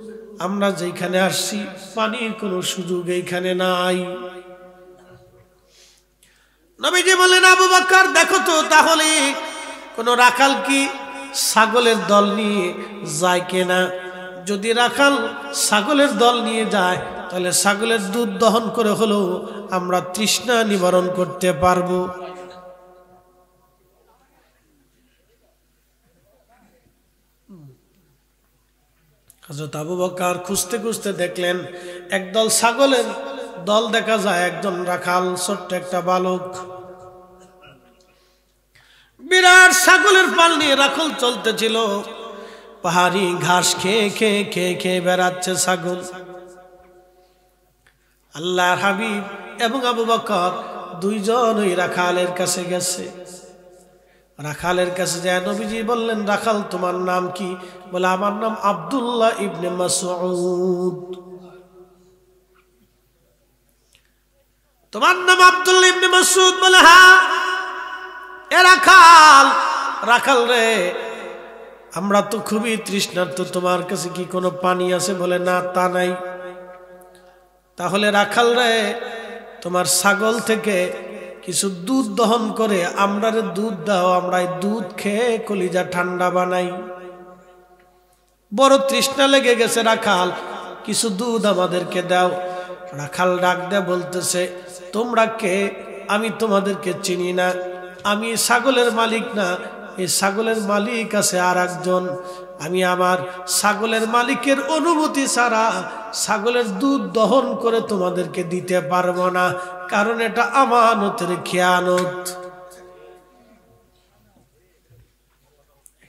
আমরা যেখানে আসছি পানির কোনো সুযোগ এইখানে নাই। নবীজি বলেন আবু বকর দেখো তো তাহলে কোন রাখাল কি ছাগলের দল নিয়ে যায় কিনা। যদি রাখাল ছাগলের দল নিয়ে যায় তাহলে ছাগলের দুধ দহন করে হলেও আমরা তৃষ্ণা নিবারণ করতে পারবো। হযরত আবু বকর খুঁজতে খুঁজতে দেখলেন একদল ছাগলের দল দেখা যায়, একজন রাখাল ছোট্ট একটা বালক বিরাট ছাগলের পাল নিয়ে রাখাল চলতেছিল। পাহাড়ি ঘাস খেয়ে খেয়ে খেয়ে খেয়ে বেড়াচ্ছে ছাগল। আল্লাহর হাবিব এবং আবু বকর দুইজন ওই রাখালের কাছে গেছে। রাখালের কাছে যায় নবীজি বললেন রাখাল তোমার নাম কি? বলে আমার নাম আব্দুল্লাহ ইবনে মাসউদ। তোমার নাম আব্দুল্লাহ ইবনে মাসউদ? বলে হ্যাঁ। এ রাখাল, রাখাল রে আমরা তো খুবই তৃষ্ণার্ত, তোমার কাছে কি কোনো পানি আছে? বলে না তা নাই। তাহলে রাখাল রে তোমার ছাগল থেকে কিছু দুধ দহন করে আমরা দুধ দাও, আমরা দুধ খেয়ে কলিজা ঠান্ডা বানাই। বড় তৃষ্ণা লেগে গেছে রাখাল, কিছু দুধ আমাদেরকে দাও। রাখাল ডাক দেয়া বলতেছে তোমরা কে? আমি তোমাদেরকে চিনি না, আমি ছাগলের মালিক না, এই ছাগলের মালিক আছে আর একজন। আমি আমার ছাগলের মালিকের অনুমতি ছাড়া ছাগলের দুধ দহন করে তোমাদেরকে দিতে পারবো না, কারণ এটা আমানতের খেয়ানত।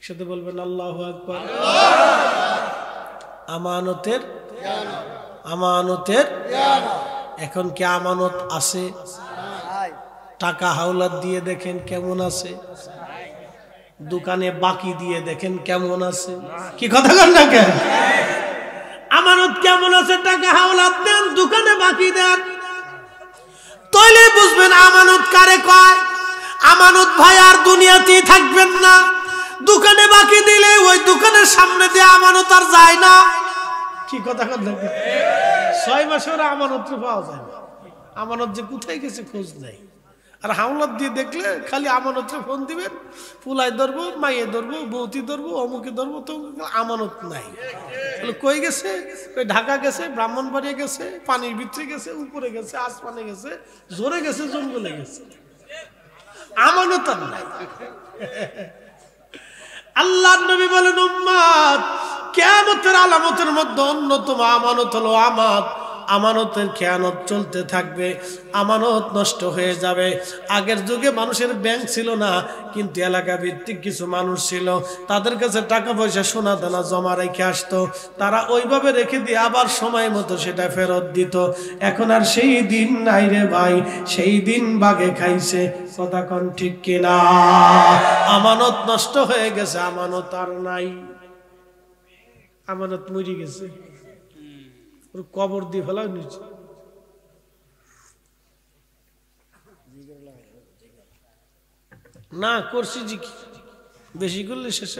একসাথে বলবেন আল্লাহু আকবার। আমানতের আমানতের এখন কি আমানত আছে? টাকা হাওলাত দিয়ে দেখেন কেমন আছে, দোকানে বাকি দিয়ে দেখেন কেমন আছে। কি কথা বলেন না কেন? আমানত কেমন আছে? টাকা হাওলাত দেন, দোকানে বাকি দেন, তাইলে বুঝবেন আমানত কারে কয়। আমানত ভাই আর দুনিয়াতেই থাকবেন না, দোকানে বাকি দিলে ওই দোকানের সামনে দিয়ে আমানত আর যায় না। কি কথা বলেন না? 6 মাসের আমানত পাওয়া যায় না, আমানত যে কোথায় গেছে খোঁজ নাই। আর হাওলাত দিয়ে দেখলে খালি আমানতরে ফোন দিবেন, ফুলাই ধরবো, মাইয়ে ধরবো, বৌতি ধরবো, অমুকে ধরবো, তো আমানত নাই। কই গেছে? কই ঢাকা গেছে, ব্রাহ্মণবাড়িয়া গেছে, পানির ভিতরে গেছে, উপরে গেছে, আসমানে গেছে, জোরে গেছে, জঙ্গলে গেছে, আমানত নাই। আল্লাহর নবী বলেন, উম্মত কিয়ামতের আলামতের মধ্যে অন্যতম আমানত হলো আমানতের খেয়ানত চলতে থাকবে, আমানত নষ্ট হয়ে যাবে। আগের যুগে মানুষের ব্যাংক ছিল না, কিন্তু এলাকা ভিত্তিক কিছু মানুষ ছিল, তাদের কাছে টাকা পয়সা সোনা দানা জমা রেখে আসতো, তারা ওইভাবে রেখে দিয়ে আবার সময় মতো সেটা ফেরত দিত। এখন আর সেই দিন নাই রে ভাই, সেই দিন বাগে খাইছে। কথা কোন ঠিক কিনা? আমানত নষ্ট হয়ে গেছে, আমানত আর নাই, আমানত মরে গেছে, কবর দিয়ে ফেলাও নিচে। না করছি জি, বেশি করলে শেষে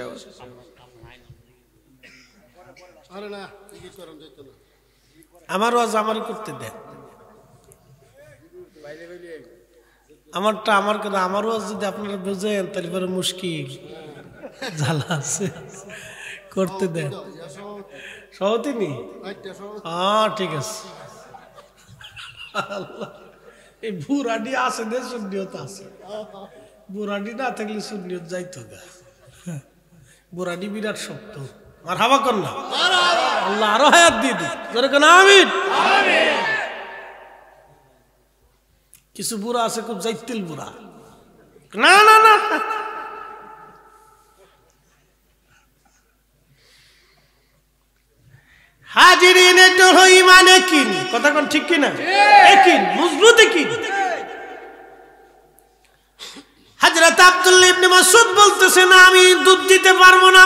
আমার ওয়াজ আমারই করতে দেন, আমারটা আমার কথা। আমার ওয়াজ যদি আপনারা বুঝেন তাহলে পরে মুশকিল জ্বালা আছে, করতে দেন। সহতিনি? হ্যাঁ ঠিক আছে। এই বুড়াডি আছে দে, সুন্নিয়ত আছে, বুড়াডি না থাকলে সুন্নিয়ত যাইতো গা। বুড়াডি বিরাট শক্ত। মারহাবা কর না, আল্লাহ আরো হায়াত দিয়ে দিই, জোরে কেন আমিন। কিছু বুড়া আছে খুব জাইতিল বুড়া, না না না হাজিরিন, এটা হলো ঈমান ইয়াকিন। কথা কোন ঠিক কিনা? ইয়াকিন, মজবুত ইয়াকিন। হযরত আব্দুল্লাহ ইবনে মাসউদ বলতেছেন, আমি দুধ দিতে পারবো না।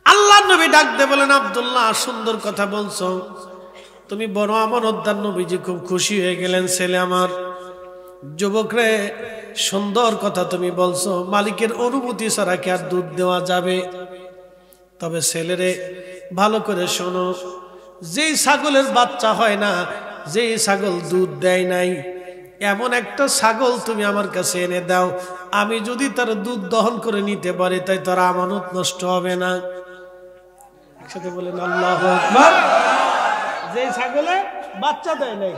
আল্লাহর নবী ডাক দিয়ে বলেন, আব্দুল্লাহ সুন্দর কথা বলছো, তুমি বড় আমানতদার। নবীজি খুব খুশি হয়ে গেলেন, ছেলে আমার, যুবক রে, সুন্দর কথা তুমি বলছো, মালিকের অনুমতি ছাড়া কি আর দুধ দেওয়া যাবে? তবে ছেলেরে ভালো করে শোনো, যেই ছাগলের বাচ্চা হয় না, যেই ছাগল দুধ দেয় নাই, এমন একটা ছাগল তুমি আমার কাছে এনে দাও, আমি যদি তার দুধ দহন করে নিতে পারি, তাই তার আমানত নষ্ট হবে না। একসাথে বলেন আল্লাহু আকবার। যেই ছাগলে বাচ্চা দেয় নাই,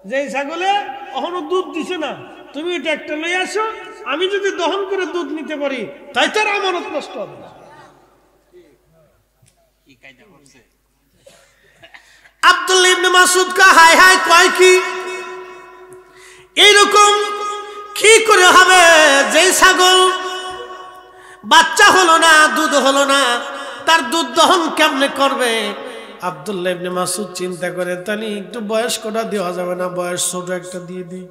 যেই ছাগলে এখনো দুধ দিছে না, তুমি এটা একটা লই আসো, আমি যদি দহন করে দুধ নিতে পারি, তাই তার আমানত নষ্ট হবে না। আব্দুল্লাহ ইবনে মাসউদ কা হায় হায় কয় কি এইরকম কি করে হবে? যেই ছাগল বাচ্চা হলো না, দুধ হলো না, তার দুধ দহন কেমনে করবে? আব্দুল্লাহ ইবনে মাসউদ চিন্তা করে, তাহলে একটু বয়স্কটা দেওয়া যাবে না? বয়স ছোট একটা দিয়ে দিই।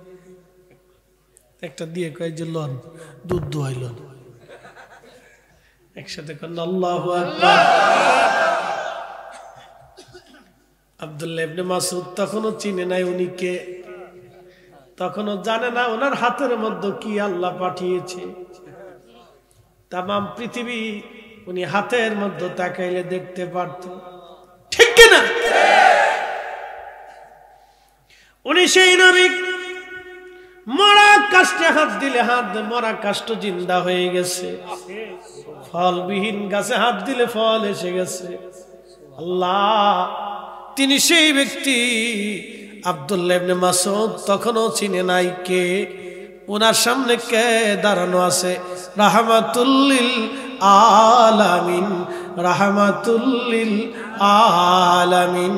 একটা দিয়ে কয় যে লন, দুধ দোয়াইল। একসাথে করেন আল্লাহু আকবার। আব্দুল্লাহ ইবনে মাসউদ তখনও চিনে নাই উনি কে, তখনও জানে না ওনার হাতের মধ্যে কি আল্লাহ পাঠিয়েছে। তামাম পৃথিবী উনি হাতের মধ্যে তাকাইলে দেখতে পারত, ঠিক কিনা? উনি সেই নবী, মরা কাষ্টে হাত দিলে মরা কাষ্ট জিন্দা হয়ে গেছে, ফলবিহীন গাছে হাত দিলে ফল এসে গেছে। আল্লাহ, তিনি সেই ব্যক্তি। আব্দুল্লাহ ইবনে মাসউদ তখনও চিনে নাই কে, ওনার সামনে কে দাঁড়ানো আছে? রাহমাতুল লিল আলামিন, রাহমাতুল লিল আলামিন।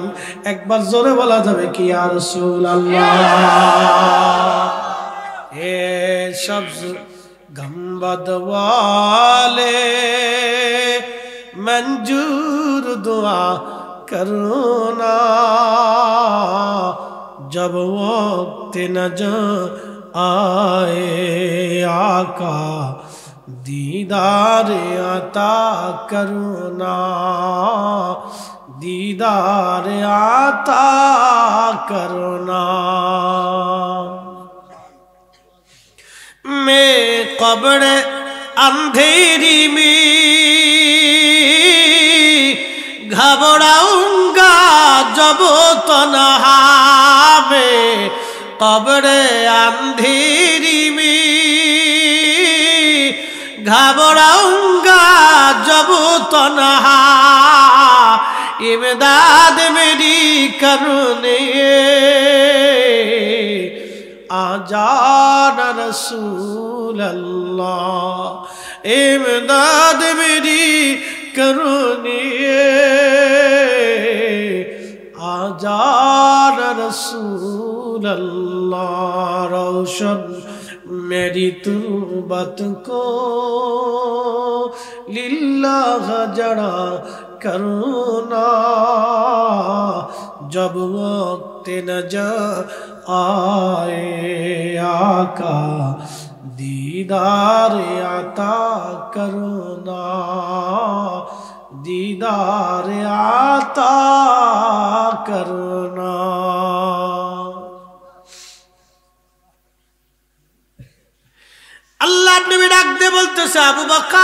একবার জোরে বলা যাবে কি ইয়া রাসূলুল্লাহ? এ সব গম बदवाले मंजूर दुआ करना जब वक्त नजर आए आका दीदार आता करना दीदार आता करना मैं कब्र अंधेरी में घबराऊंगा जब तन्हा में कब्र अंधेरी में घबराऊंगा जब तन्हा इमदाद मेरी करने आजाना रसूल अल्लाह इमदाद मेरी करने आजाना रसूल अल्लाह रोशन मेरी तुर्बत को लिल्लाह जड़ा करना जब वक्त नजर आए आका दीदार आता करना दीदार आता करना अल्लाह नबी डाक दे बोलतेছে আবু বকর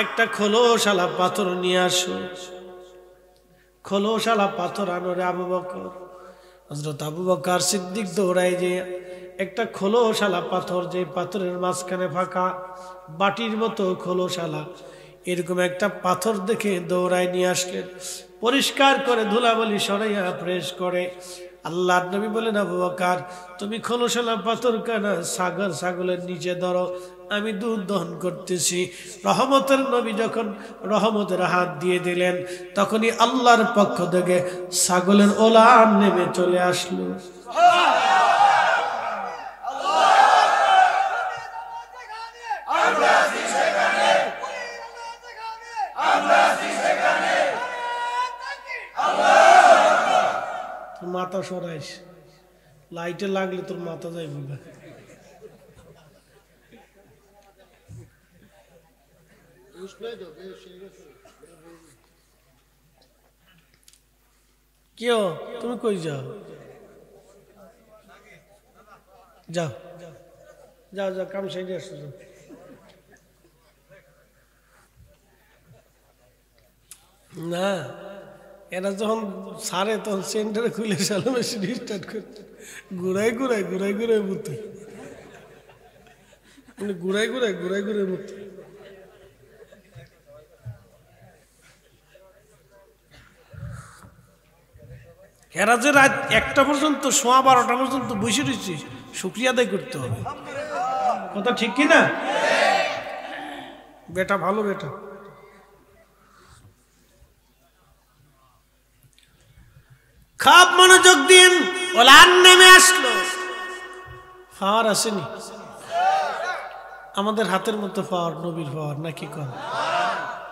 একটা খোলসালা পাথর নিয়ে আসো খোলসালা পাথর আনো রে আবু বকর হযরত আবু বকর সিদ্দিক দৌড়ায় যে একটা খোলসালা পাথর যে পাথরের মাঝখানে ফাঁকা বাটির মতো খোলসালা এরকম একটা পাথর দেখে দৌড়ায় নিয়ে আসলেন পরিষ্কার করে ধুলাবালি সরাইয়া ফ্রেশ করে আল্লাহর নবী বলেন আবু বকর তুমি খোলসালা পাথর কানা ছাগলের নিচে ধরো আমি দুধ দহন করতেছি রহমতের নবী যখন রহমতের হাত দিয়ে দিলেন তখনই আল্লাহর পক্ষ থেকে ছাগলের ওলান নেমে চলে আসলো মাথা সরাইস লাইটে লাগলে তোর মাথা যাইবে না কেউ তুমি কই যাও যাও যাও যাও কাম সাইডে আসো না এরা যখন সারে তখন সেন্টারে খুলে চালো মেশিন স্টার্ট করতে ঘুরাই ঘুরাই মুতে ঘুরাই ঘুরাই মুতে এরা যে রাত 1টা পর্যন্ত 12:15 পর্যন্ত বসে রয়েছে শুকরিয়া আদায় করতে হবে কথা ঠিক কি না বেটা ভালো বেটা খাপ মনোযোগ দিন ওলান নেমে আসলো ফাওয়ার আসেনি আমাদের হাতের মতো পাওয়ার নবীর পাওয়ার নাকি কম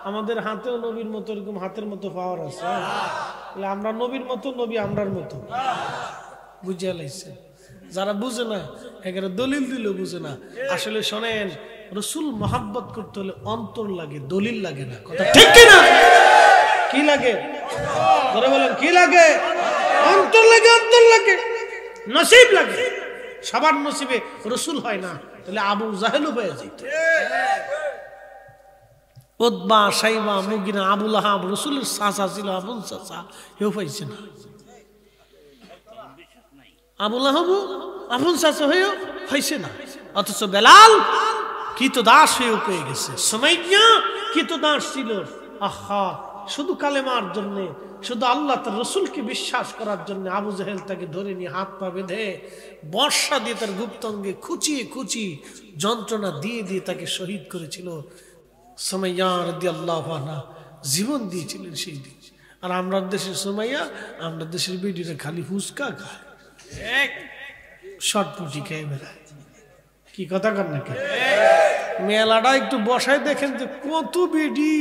আমাদের হাতেও নবীর মতো এরকম হাতের মতো পাওয়ার আছে তাহলে আমরা নবীর মতো নবী আমরার মতো বুঝে লাইছে যারা বুঝে না এখানে দলিল দিলেও বুঝে না আসলে শোনেন রসুল মহাব্বত করতে হলে অন্তর লাগে দলিল লাগে না কথা ঠিক কি না কি লাগে ধরে বলেন কি লাগে অন্তর লাগে নসিব লাগে সবার নসিবে রসুল হয় না তাহলে আবু জাহেলও হয়ে যেত উতবা সাইবা মুগিনা আবু লাহাব রসুলের চাচা ছিল আবুল চাচা কেউ পাইছে না আবু লাহাব আবুল চাচা হয়েও হয়েছে না অথচ বেলাল কৃতদাস হয়েও পেয়ে গেছে সুমাইয়া কৃতদাস ছিল আহা শুধু কালেমার জন্য শুধু আল্লাহ তার রসুলকে বিশ্বাস করার জন্য আবু জাহেল তাকে ধরে নিয়ে হাত পা বেঁধে বর্ষা দিয়ে তার গুপ্তাঙ্গে খুচি যন্ত্রণা দিয়ে তাকে শহীদ করেছিল সুমাইয়া রাদিয়াল্লাহু আনহা জীবন দিয়েছিলেন সেই দিন আর আমরা দেশের সুমাইয়া আমরা দেশের বেডিরা খালি ফুচকা খায় শর্টপুটি খেয়ে বেড়ায় কি কথা কর নাকি? মেলাটা একটু বসায় দেখেন যে কত বেডি,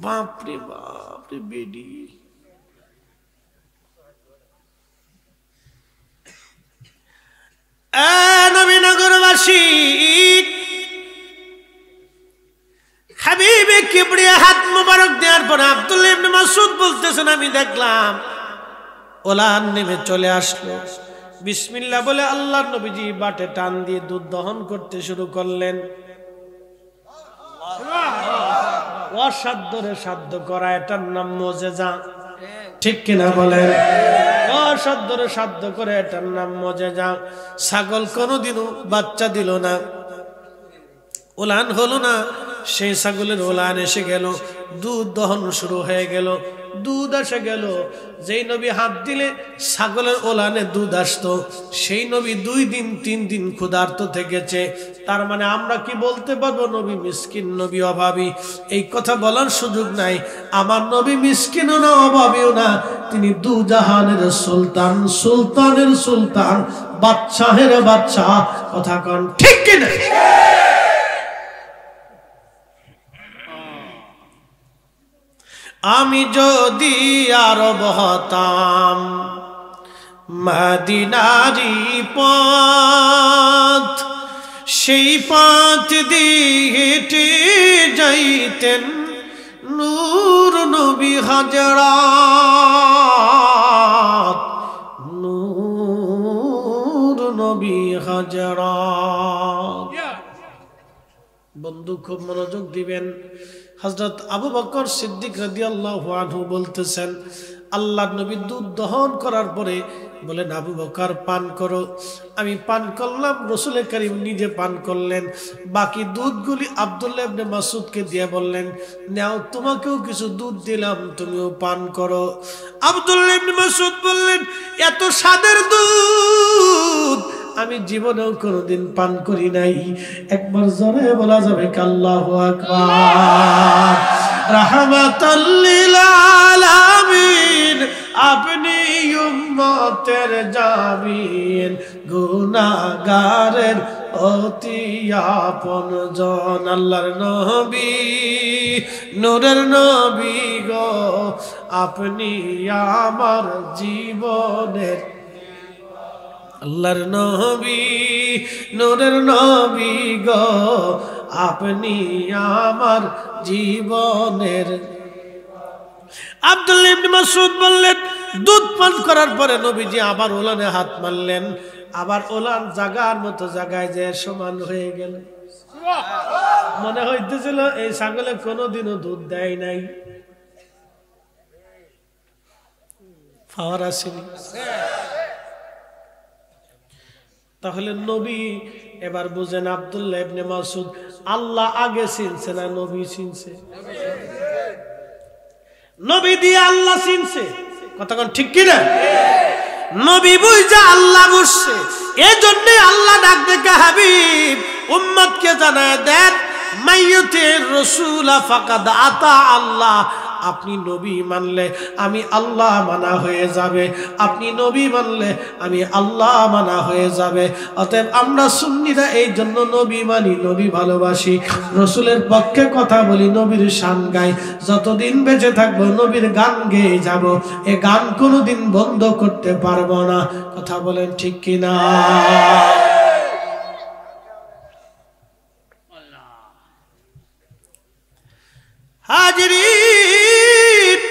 বাপরে বাপরে বেডি। নবীনগরবাসী হাবিবে কিবরিয়া হাত মোবারক দেওয়ার পর আব্দুল্লাহ ইবনে মাসউদ বলতেছেন, আমি দেখলাম ওলান নেমে চলে আসলো। বিসমিল্লাহ বলে আল্লাহর নবীজি বাটে টান দিয়ে দুধ দহন করতে শুরু করলেন। অসাধ্যরে সাধ্য করা, এটার নাম মুজিজা। ঠিক কিনা বলেন? অসাধ্যরে সাধ্য করে, এটার নাম মুজিজা। ছাগল কোনোদিনও বাচ্চা দিল না, ওলান হলো না, সেই ছাগলের ওলান এসে গেল, দুধ দহন শুরু হয়ে গেল, দুধ এসে গেল। যেই নবী হাত দিলে ছাগলের ওলানে দুধ আসতো, সেই নবী 2 দিন 3 দিন ক্ষুধার্ত থেকেছে। তার মানে আমরা কি বলতে পারবো নবী মিসকিন, নবী অভাবী? এই কথা বলার সুযোগ নাই। আমার নবী মিসকিনও না, অভাবীও না, তিনি দুজাহানের সুলতান, সুলতানের সুলতান, বাদশাহের বাদশাহ। কথা কন ঠিক কিনা? আমি যদি আরব হতাম, মদিনারি পথ, সেই পথ দিয়ে হেঁটে যাইতেন নূর নবী হযরত, নূর নবী হযরত। বন্ধু খুব মনোযোগ দিবেন। হযরত আবু বকর সিদ্দিক রাদিয়াল্লাহু আনহু বলতেছেন, আল্লাহর নবী দুধ দহন করার পরে বলেন, আবু বকর পান করো। আমি পান করলাম, রাসূল করিম নিজে পান করলেন। বাকি দুধগুলি আব্দুল্লাহ ইবনে মাসউদকে দিয়ে বললেন, নাও তোমাকেও কিছু দুধ দিলাম, তুমিও পান করো। আব্দুল্লাহ ইবনে মাসউদ বললেন, এত স্বাদের দুধ আমি জীবনেও কোনোদিন পান করি নাই। একবার জোরে বলা যাবে আল্লাহু আকবার। রাহমাতাল লিল আলামিন, আপনি উম্মতের জামিন, গুনাহগারের অতি আপনজন। আল্লাহর নবী, নূরের নবী গো, আপনি আমার জীবনের, আল্লাহর নবী, নূরের নবী গো, আপনি আমার জীবনের। আব্দুল্লাহ ইবনে মাসউদ বললেন, দুধ পান করার পরে নবীজি আবার ওলানে হাত মারলেন, আবার ওলান জাগার মতো জায়গায় যে সমান হয়ে গেল। মনে হইতেছিল এই ছাগলে কোনোদিনও দুধ দেয় নাই, পাওয়ার আসেনি। তাহলে নবী, এবার বুঝেন আব্দুল্লাহ ইবনে মাসউদ, আল্লাহ আগে চিনছে না নবী চিনছে? নবী দিয়ে আল্লাহ চিনছে। কতক্ষণ ঠিক কিনা? নবী বুঝা আল্লাহ বুঝছে। এই জন্য আল্লাহ ডাক দেখে, হাবিব উম্মতকে জানায় দেন, মাইয়ুতির রাসূলা ফাকাদ আতা আল্লাহ। আপনি নবী মানলে আমি আল্লাহ মানা হয়ে যাবে, আপনি নবী মানলে আমি আল্লাহ মানা হয়ে যাবে। অতএব আমরা সুন্নিরা এই জন্য নবী মানি, নবী ভালোবাসি, রাসূলের পক্ষে কথা বলি, নবীর শান গাই। যতদিন বেঁচে থাকবো নবীর গান গেয়ে যাব, এ গান কোনোদিন বন্ধ করতে পারবো না। কথা বলেন ঠিক কিনা? হাজিরিন,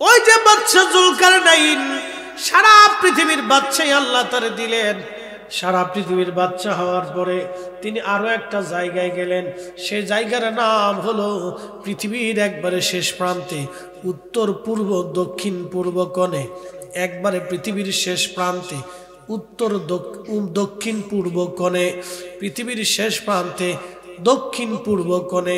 ওই যে বাদশা জুলকারনাইন, সারা পৃথিবীর বাদশাই আল্লাহ তারে দিলেন। সারা পৃথিবীর বাদশা হওয়ার পরে তিনি আরো একটা জায়গায় গেলেন। সেই জায়গার নাম হলো পৃথিবীর একবারে শেষ প্রান্তে, উত্তর পূর্ব দক্ষিণ পূর্ব কোণে, একবারে পৃথিবীর শেষ প্রান্তে, উত্তর দক্ষিণ পূর্ব কোণে, পৃথিবীর শেষ প্রান্তে দক্ষিণ পূর্ব কোণে,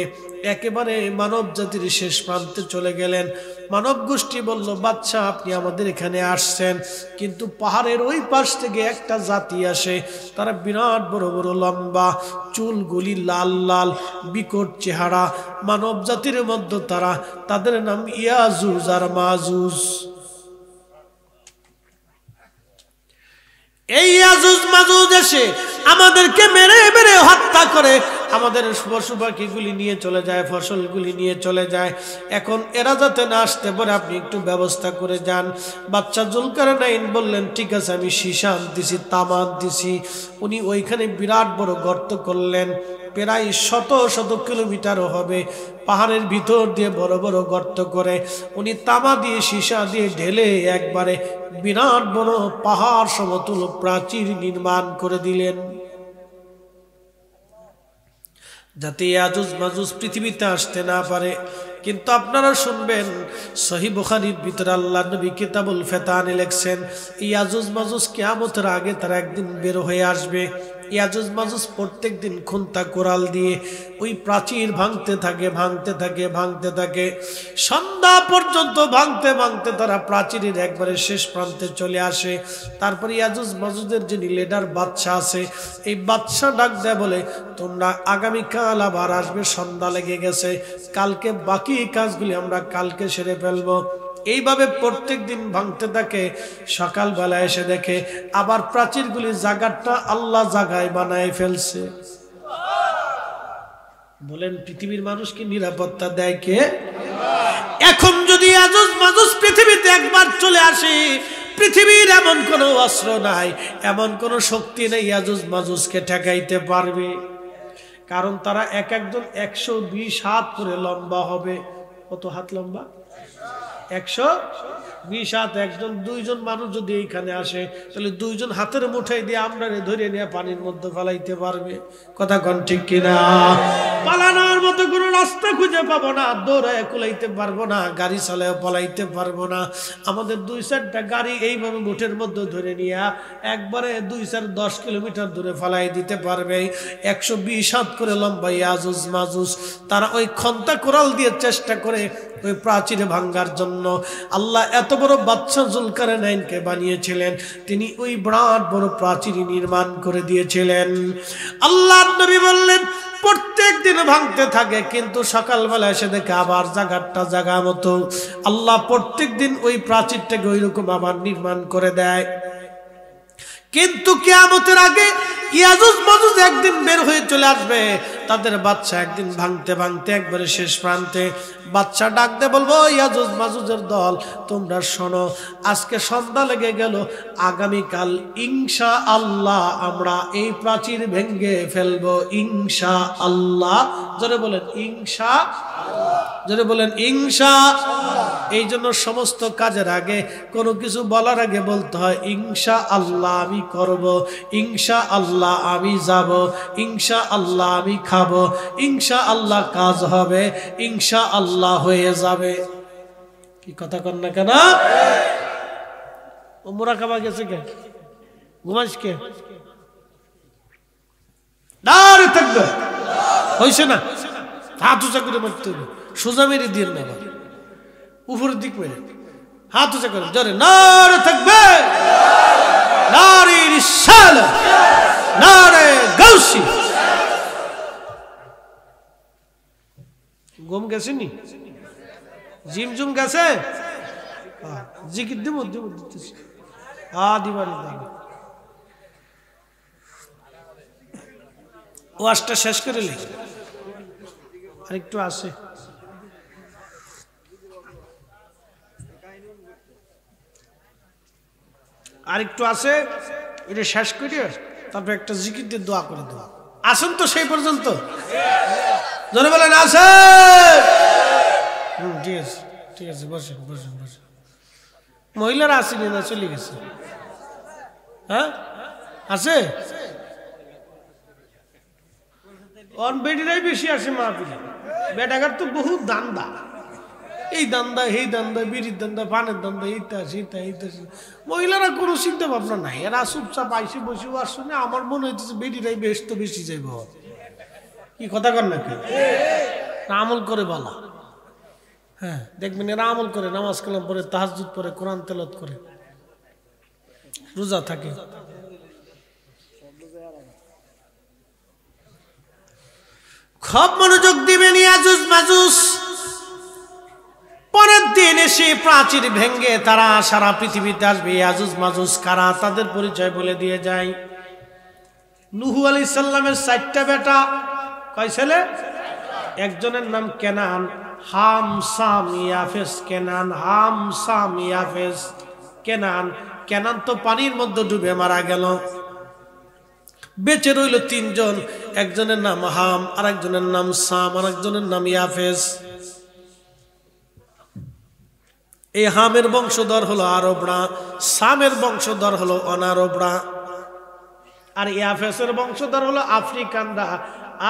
একেবারে মানব জাতির শেষ প্রান্তে চলে গেলেন। মানব গোষ্ঠী বলল, বাদশা আপনি আমাদের এখানে আসছেন, কিন্তু পাহাড়ের ওই পাশ থেকে একটা জাতি আসে, তারা বিরাট বড় বড় লম্বা, চুলগুলি লাল লাল, বিকট চেহারা, মানব জাতির মধ্যে তারা, তাদের নাম ইয়াজুজ আর মাজুজ। এই ইয়াজুজ মাজুজ এসে আমাদেরকে মেরে মেরে হত্যা করে, আমাদের পশু পাখিগুলি নিয়ে চলে যায়, ফসলগুলি নিয়ে চলে যায়। এখন এরা যাতে না আসতে পারে আপনি একটু ব্যবস্থা করে যান। বাচ্চা জুলকারনাইন বললেন ঠিক আছে, আমি সীসা আনতেছি, তামা আনতেছি। উনি ওইখানে বিরাট বড় গর্ত করলেন, প্রায় শত শত কিলোমিটারও হবে, পাহাড়ের ভিতর দিয়ে বড় বড় গর্ত করে উনি তামা দিয়ে সীসা দিয়ে ঢেলে একবারে বিরাট বড় পাহাড় সমতুল প্রাচীর নির্মাণ করে দিলেন, যাতে ইয়াজুজ মাজুজ পৃথিবীতে আসতে না পারে। কিন্তু আপনারা শুনবেন, সহিহ বুখারীর ভিতরে আল্লাহর নবী কিতাবুল ফিতানে লিখছেন, ইয়াজুজ মাজুজ কিয়ামতের আগে তারা একদিন বের হয়ে আসবে। ইয়াজুজ মাজুজ প্রত্যেক দিন খুন্তা কোরাল দিয়ে ওই প্রাচীর ভাঙতে থাকে, ভাঙতে থাকে, ভাঙতে থাকে, সন্ধ্যা পর্যন্ত ভাঙতে ভাঙতে তারা প্রাচীরের একবারে শেষ প্রান্তে চলে আসে। তারপরে ইয়াজুজ মাজুজের যিনি লিডার বাদশা আছে, এই বাদশা ডাক দেয়, বলে তোমরা আগামীকাল আবার আসবে, সন্ধ্যা লেগে গেছে, কালকে বাকি কাজগুলি আমরা কালকে সেরে ফেলবো। এইভাবে প্রত্যেক দিন ভাঙতে থাকে। সকালবেলা এসে দেখে আবার প্রাচীরগুলি জায়গাটা আল্লাহ জায়গায় বানায় ফেলছে। বলেন পৃথিবীর মানুষকে নিরাপত্তা দেয় কে? এখন যদি ইয়াজুজ মাজুজ পৃথিবীতে একবার চলে আসে, পৃথিবীর এমন কোনো অস্ত্র নাই, এমন কোনো শক্তি নেই ইয়াজুজ মাজুজকে ঠেকাইতে পারবে। কারণ তারা এক একজন 120 হাত করে লম্বা হবে। কত হাত লম্বা? 120 হাত। একজন দুইজন মানুষ যদি এইখানে আসে, তাহলে দুইজন হাতের মুঠাই দিয়ে আমরা ধরে নিয়ে পানির মধ্যে ফেলাইতে পারবে। কথা কোন ঠিক কিনা? পালানোর মতো কোনো রাস্তা খুঁজে পাবো না, দৌড়ায় কুলাইতে পারবো না, গাড়ি চালায় পলাইতে পারবো না। আমাদের 2-4টা গাড়ি এইভাবে মুঠের মধ্যে ধরে নিয়ে একবারে 2-4-10 কিলোমিটার দূরে ফেলাই দিতে পারবে। 120 হাত করে লম্বা ইয়াজুজ মাজুজ, তারা ওই খন্তা কোরাল দিয়ে চেষ্টা করে ওই প্রাচীরে ভাঙ্গার জন্য। আল্লাহ এত বড় বাদশা জুলকারনাইনকে বানিয়েছিলেন, তিনি ওই বিরাট বড় প্রাচীর নির্মাণ করে দিয়েছিলেন। আল্লাহর নবী বললেন প্রত্যেক দিন ভাঙতে থাকে, কিন্তু সকালবেলা এসে দেখে আবার জায়গাটা জায়গা মতো। আল্লাহ প্রত্যেক দিন ওই প্রাচীরটাকে ওই রকম আবার নির্মাণ করে দেয়। কিন্তু কিয়ামতের আগে ইয়াজুজ মাজুজ একদিন বের হয়ে চলে আসবে। তাদের বাদশা একদিন ভাঙতে ভাঙতে একবারে শেষ প্রান্তে, বাদশা ডাক দে বলবো, ইয়াজুজ মাজুজের দল তোমরা শোনো, আজকে সন্ধ্যা লেগে গেল, আগামীকাল ইনশাআল্লাহ আমরা এই প্রাচীর ভেঙে ফেলবো, ইনশাআল্লাহ। জোরে বলেন ইনশাআল্লাহ, জোরে বলেন ইনশাআল্লাহ। এই জন্য সমস্ত কাজের আগে, কোনো কিছু বলার আগে বলতে হয় ইনশাআল্লাহ আমি করব, ইনশাআল্লাহ আমি যাব, ইনশাআল্লাহ আমি খাবো, ইনশাআল্লাহ কাজ হবে, ইনশাআল্লাহ হয়ে যাবে। কি কথা কন না কেন? ও মুরাকাবা গেছে কে? ঘুমাইস কে? দাঁড়িয়ে থাকবে, হয়েছে না? হাত উঁচা করে মারতে হবে, সোজা মেরে দিয়ে না, উপরের দিক মেরে হাত উঁচা করে জোরে নারে থাকবে, নারে রিসালাত, নারে গাউসি। গম গেছে নি? জিম জুম গেছে? জিকির দিব দিতেছি। দিবানি ওয়াজটা শেষ করে লি, আরেকটু আছে। আরেকটু আছে, এটা শেষ করে তারপর একটা জিকির দিয়ে দোয়া করে দেবো। আসুন তো সেই পর্যন্ত, জোরে বলেন আছে। ঠিক আছে, ঠিক আছে, বসেন বসেন বসেন। মহিলারা আসেনি না, চলে গেছে? হ্যাঁ আছে, বেটিরাই বেশি আসে মাহফিলে। বেটাকার তো বহু দান্দা, এই দান্দা এই দান্দা, বিড়ির দান্দা, পানের দান্দা, ইত্যাদি ইত্যাদি। মহিলারা কোনো চিন্তা ভাবনা নাই, এরা চুপচাপ আইসে বসে আসছে। আমার মনে হইতেছে বেটিরাই বেশ তো বেশি যাইব। কি কথা কর নাকি? আমল করে বলা। হ্যাঁ দেখবেন এরা আমল করে, নামাজ কালাম পড়ে, তাহাজ্জুদ পড়ে, কোরআন তেলাওয়াত করে, রোজা থাকে। খুব মনোযোগ দিবেন। ইয়াজুজ মাজুজ পরের দিন এসে প্রাচীর ভেঙ্গে তারা সারা পৃথিবীতে আসবে। ইয়াজুজ মাজুজ কারা, তাদের পরিচয় বলে দিয়ে যায়। নূহ আলাইহিস সালামের 4টা বেটা, কয় ছেলে? একজনের নাম কেনান, হাম সাম ইয়াফেস। কেনান, হাম সাম ইয়াফেস। কেনান, কেনান তো পানির মধ্যে ডুবে মারা গেল। বেঁচে রইল 3 জন, একজনের নাম হাম, আর একজনের নাম সাম, আর একজনের নাম ইয়াফেস। এই হামের বংশধর হলো আরবরা, সামের বংশধর হলো অনারবরা, আর ইয়াফেসের বংশধর হলো আফ্রিকানরা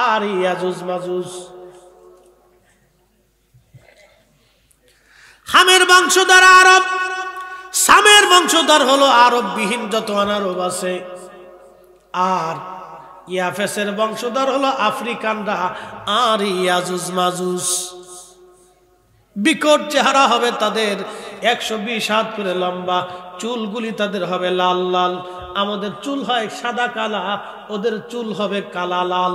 আর ইয়াজুজ মাজুজ। হামের বংশধর আরব, সামের বংশধর হলো আরব বিহীন যত অনারব আছে, আর ইয়াফেসের বংশধর হলো আফ্রিকানরা আর ইয়াজুজ মাজুজ। বিকট চেহারা হবে তাদের, 120 হাত করে লম্বা, চুলগুলি তাদের হবে লাল লাল। আমাদের চুল হয় সাদা কালা, ওদের চুল হবে কালা লাল।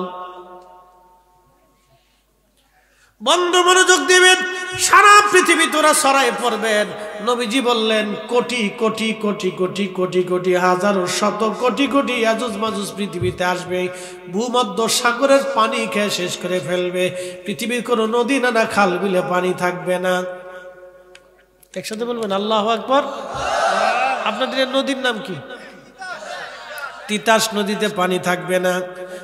বন্ধ মনোযোগ দিবেন, সারা পৃথিবী তোরা ছড়াই পড়বেন। নবীজি বললেন কোটি কোটি কোটি কোটি কোটি কোটি হাজারো শত কোটি কোটি ইয়াজুজ মাজুজ পৃথিবীতে আসবে। ভূমধ্য সাগরের পানি খেয়ে শেষ করে ফেলবে। পৃথিবীর কোনো নদী নানা খাল বিলে পানি থাকবে না। একসাথে বলবেন আল্লাহু আকবার। আপনাদের নদীর নাম কি? তিতাস নদীতে পানি থাকবে না।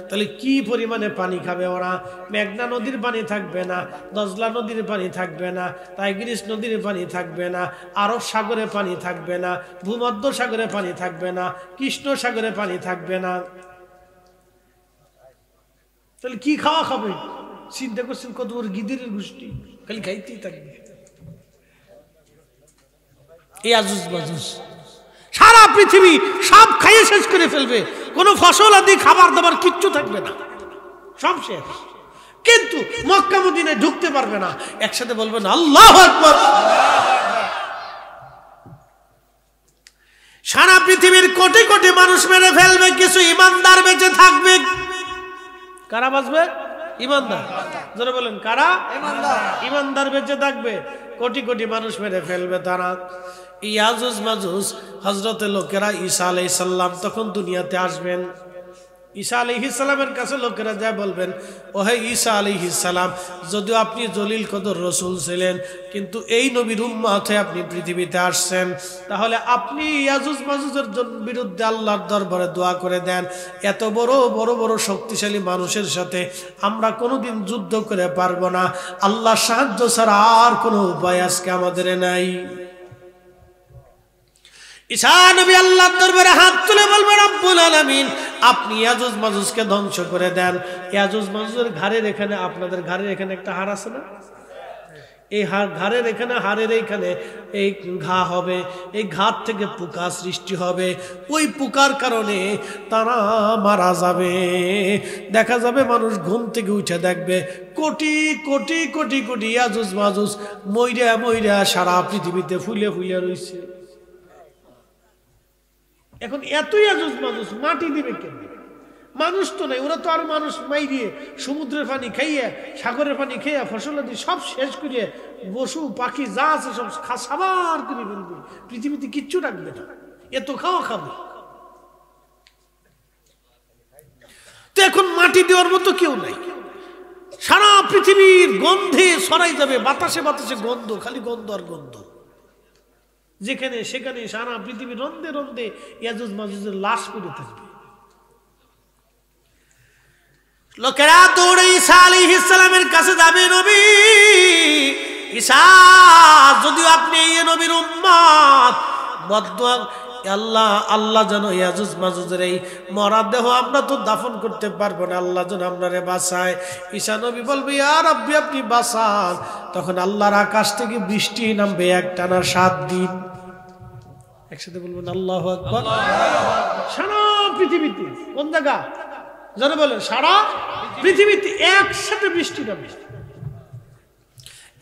তাহলে কি পরিমাণে পানি খাবে ওরা? মেঘনা নদীর পানি থাকবে না, দজলা নদীর পানি থাকবে না, টাইগ্রিস নদীর পানি থাকবে না, আরব সাগরে পানি থাকবে না, ভূমধ্য সাগরে পানি থাকবে না, কৃষ্ণ সাগরে পানি থাকবে না। তাহলে কি খাওয়া খাবে? চিন্তা করছেন কত বড় গিদিরের গোষ্ঠী, খালি খাইতেই থাকবে। এই আজুজ বাজুজ সারা পৃথিবী সব খাইয়ে শেষ করে ফেলবে। কোনো ফসল আদি খাবার দাবার কিচ্ছু থাকবে না, সব শেষ। কিন্তু মক্কা মদিনায় ঢুকতে পারবে না। একসাথে বলবেন আল্লাহু আকবার। সারা পৃথিবীর কোটি কোটি মানুষ মেরে ফেলবে, কিছু ইমানদার বেঁচে থাকবে। কারা বাঁচবে? ইমানদার। যারা বলেন কারা? ইমানদার বেঁচে থাকবে। কোটি কোটি মানুষ মেরে ফেলবে তারা। ইয়াজুজ মাজুজ হযরতের লোকেরা ঈসা আলাইহিস সালাম তখন দুনিয়াতে আসবেন। ঈসা আলাইহিস সালামের কাছে লোকেরা যায় বলবেন, ওহে ঈসা আলাইহিস সালাম, যদিও আপনি জলিল কদর রাসূল ছিলেন, কিন্তু এই নবীর উম্মত হয়ে আপনি পৃথিবীতে আসছেন, তাহলে আপনি ইয়াজুজ মাজুজের বিরুদ্ধে আল্লাহর দরবারে দোয়া করে দেন। এত বড় বড় বড় শক্তিশালী মানুষের সাথে আমরা কোনোদিন যুদ্ধ করে পারবো না। আল্লাহর সাহায্য ছাড়া আর কোনো উপায় আজকে আমাদের নাই। ঈসা নবী আল্লাহর দরবারে হাত তুলে বলবে, রব্বুল আলামিন, আপনি ইয়াজুজ মাজুজকে ধ্বংস করে দেন। ইয়াজুজ মাজুজের ঘাড়ের এখানে, আপনাদের ঘাড়ের এখানে একটা হাড় আছে না? এই ঘাড়ের এখানে, হাড়ের এইখানে এই ঘা হবে। এই ঘাট থেকে পোকা সৃষ্টি হবে। ওই পোকার কারণে তারা মারা যাবে। দেখা যাবে মানুষ ঘুম থেকে উঠে দেখবে কোটি কোটি কোটি কোটি ইয়াজুজ মাজুজ মইরা মইরা সারা পৃথিবীতে ফুলে ফুলে রয়েছে। এখন এত ইয়াজুজ মাজুজ মাটি দিবে কেন? মানুষ তো নাই, ওরা তো আর মানুষ মাইরিয়ে সমুদ্রের পানি খাইয়ে, সাগরের পানি খেয়ে, ফসল দিয়ে সব শেষ করিয়ে, পশু পাখি যা আছে সব সাবার করে ফেলবে। পৃথিবীতে কিচ্ছু রাখবে না, এত খাওয়া খাবে। তো এখন মাটি দেওয়ার মতো কেউ নাই। সারা পৃথিবীর গন্ধে ছড়াই যাবে, বাতাসে বাতাসে গন্ধ, খালি গন্ধ আর গন্ধ। যেখানে সেখানে সারা পৃথিবী রন্ধে রন্ধে ইয়াজুজ মাজুজের লাশ পড়ে থাকবে। লোকেরা দৌড়ে ঈসা আলাইহিস সালামের কাছে যাবে, নবী ঈসা, যদিও আপনি এই নবীর উম্মত, বদদুয়া আল্লাহ আল্লাহ যেন ইয়াজুজ মাজুজের এই মরা দেহ আমরা তো দাফন করতে পারবো না, আল্লাহ যেন আপনারে বাঁচায়। ঈসা নবী বলবে, ইয়া রাব্বি, আপনি বাঁচান। তখন আল্লাহর আকাশ থেকে বৃষ্টি নামবে একটানা 7 দিন। একসাথে বলবেন আল্লাহু আকবার। সারা পৃথিবীতে কোন জায়গা যারা বলেন, সারা পৃথিবীতে একসাথে বৃষ্টি নামবে।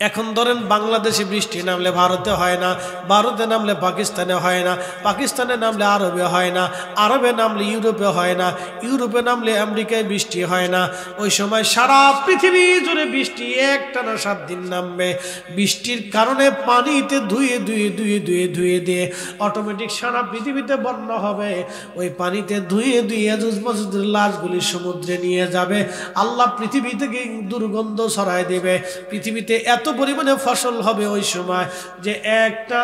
এখন ধরেন বাংলাদেশে বৃষ্টি নামলে ভারতে হয় না, ভারতে নামলে পাকিস্তানে হয় না, পাকিস্তানে নামলে আরবে হয় না, আরবে নামলে ইউরোপে হয় না, ইউরোপে নামলে আমেরিকায় বৃষ্টি হয় না। ওই সময় সারা পৃথিবী জুড়ে বৃষ্টি একটানা 7 দিন নামবে। বৃষ্টির কারণে পানিতে ধুয়ে ধুয়ে ধুয়ে ধুয়ে ধুয়ে দিয়ে অটোমেটিক সারা পৃথিবীতে বন্যা হবে। ওই পানিতে ধুয়ে ধুয়ে ইয়াজুজ মাজুজের লাশগুলি সমুদ্রে নিয়ে যাবে। আল্লাহ পৃথিবী থেকে দুর্গন্ধ ছড়ায় দেবে। পৃথিবীতে এত পরিমাণে ফসল হবে ওই সময় যে একটা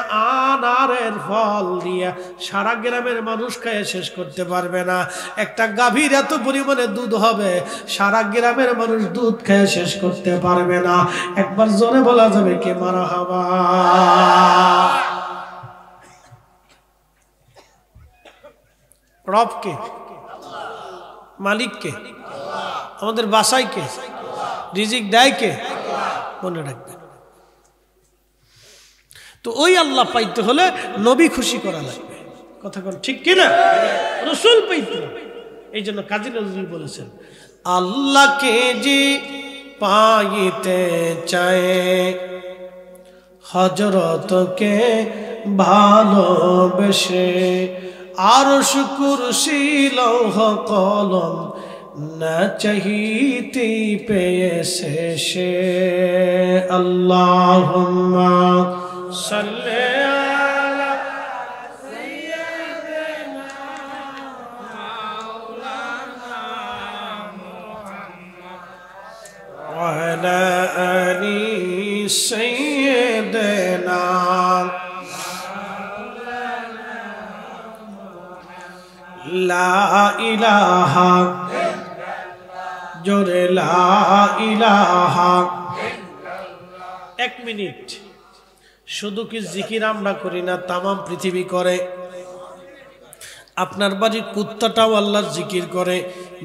আনারের ফল দিয়ে সারা গ্রামের মানুষ খেয়ে শেষ করতে পারবে না। একটা গাভীর এত পরিমাণে দুধ হবে সারা গ্রামের মানুষ দুধ খেয়ে শেষ করতে পারবে না। একবার জোরে বলা যাবে কে মারহাবা। রব কে? মালিক কে? আমাদের বাসায় কে? রিজিক দেয় কে? মনে রাখবেন। তো ওই আল্লাহ পাইতে হলে নবী খুশি করা লাগবে। কথা কোন ঠিক কিনা? রাসূল পাইতে, এই জন্য কাজী নজরুল বলেছেন, আল্লাহকে যে পাইতে চায় হযরতকে ভালোবেসে, আরশ কুরসি লৌহ কলম না চাহিতে পেয়েছে সে। আল্লাহুম্মা সাল্লি আলা সাইয়্যিদিনা মাওলানা মুহাম্মদ ওয়া আলা আলি সাইয়্যিদিনা লা ইলাহা জোরে লা ইলাহা। 1 মিনিট, শুধু কি জিকির আমরা করি না, তামাম পৃথিবী করে। আপনার বাড়ির কুত্তাটাও আল্লাহর জিকির করে,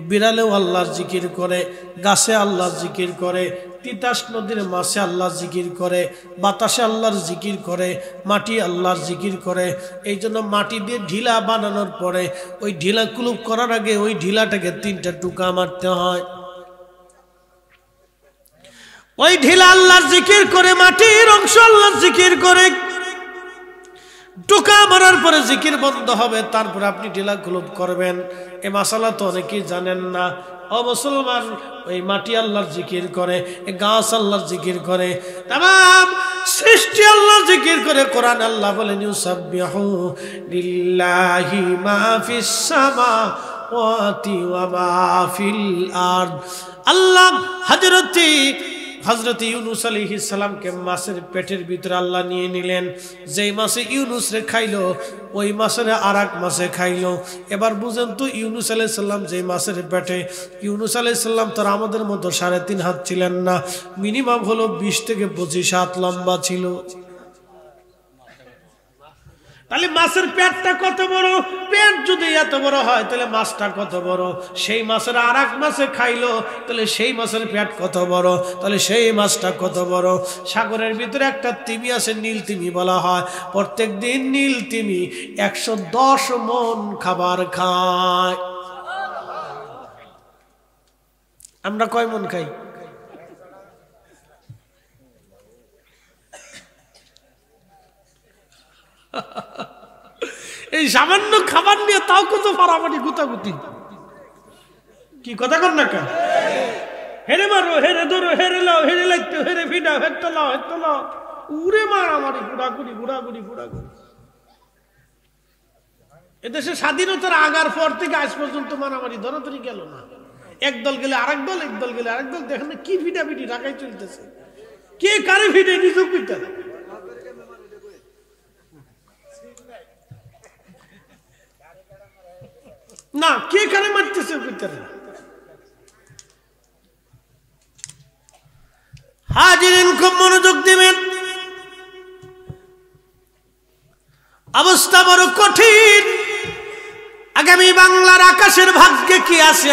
বিড়ালেও আল্লাহর জিকির করে, গাছে আল্লাহর জিকির করে, তিতাস নদীর মাছে আল্লাহর জিকির করে, বাতাসে আল্লাহর জিকির করে, মাটি আল্লাহর জিকির করে। এই জন্য মাটি দিয়ে ঢিলা বানানোর পরে ওই ঢিলা কুলুপ করার আগে ওই ঢিলাটাকে 3টা টুকা মারতে হয়। ওই ঢিলা আল্লাহর জিকির করে, মাটির অংশ আল্লাহর জিকির করে। টুকা মারার পরে জিকির বন্ধ হবে, তারপরে আপনি ঢিলা কুলুপ করবেন। এই মাসালা তো অনেকেই জানেন না। ও মুসলমান, ওই মাটি আল্লাহর জিকির করে, এই গাছ আল্লাহর জিকির করে, তামাম সৃষ্টি আল্লাহর জিকির করে। কোরআন আল্লাহ বলেন ইউসাব্বিহু লিল্লাহি মা ফিস সামাওয়াতি ওয়া মা ফিল আরদ। আল্লাহ হযরত ইউনুস আলাইহিস সালামকে মাছের পেটের ভিতরে আল্লাহ নিয়ে নিলেন। যেই মাছে ইউনুস রে খাইলো ওই মাছের আরেক মাছে খাইলো। এবার বুঝেন তো, ইউনুস আলাইহিস সালাম যেই মাছের পেটে, ইউনুস আলাইহিস সালাম তো আমাদের মতো 3.5 হাত ছিলেন না, মিনিমাম হলো 20 থেকে 25 হাত লম্বা ছিল। তাহলে মাছের পেটটা কত বড়? পেট যদি এত বড় হয় তাহলে মাছটা কত বড়? সেই মাছের আরেক মাছে খাইলো, তাহলে সেই মাছের পেট কত বড়? তাহলে সেই মাছটা কত বড়? সাগরের ভিতরে একটা তিমি আছে, নীল তিমি বলা হয়। প্রত্যেক দিন নীল তিমি 110 মণ খাবার খায়। আমরা কয় মণ খাই? এই সামান্য খাবার নিয়ে তাও কত মারামারি গুতাগুতি। কি কথা কর না কেন? হেরে মারো, হেরে ধরো, হেরে লাও, হেরে লাগতো, হেরে ফিডাও, হেরতো লাও, হেরতো লাও, উড়ে মারামারি, ঘুরাঘুরি ঘুরাঘুরি ঘুরাঘুরি। এদেশে স্বাধীনতার আগার পর থেকে আজ পর্যন্ত মারামারি ধরাধরি গেল না। একদল গেলে আরেক দল, একদল গেলে আরেক দল। দেখেন কি ফিডাফিডি ঢাকায় চলতেছে। কে কারে ফিডে নিজ পিতা না, কে কারে মারতেছে পিতারা। হাজিরিন খুব মনোযোগ দিবেন, অবস্থা বড় কঠিন। আগামী বাংলার আকাশের ভাগ্যে কি আছে,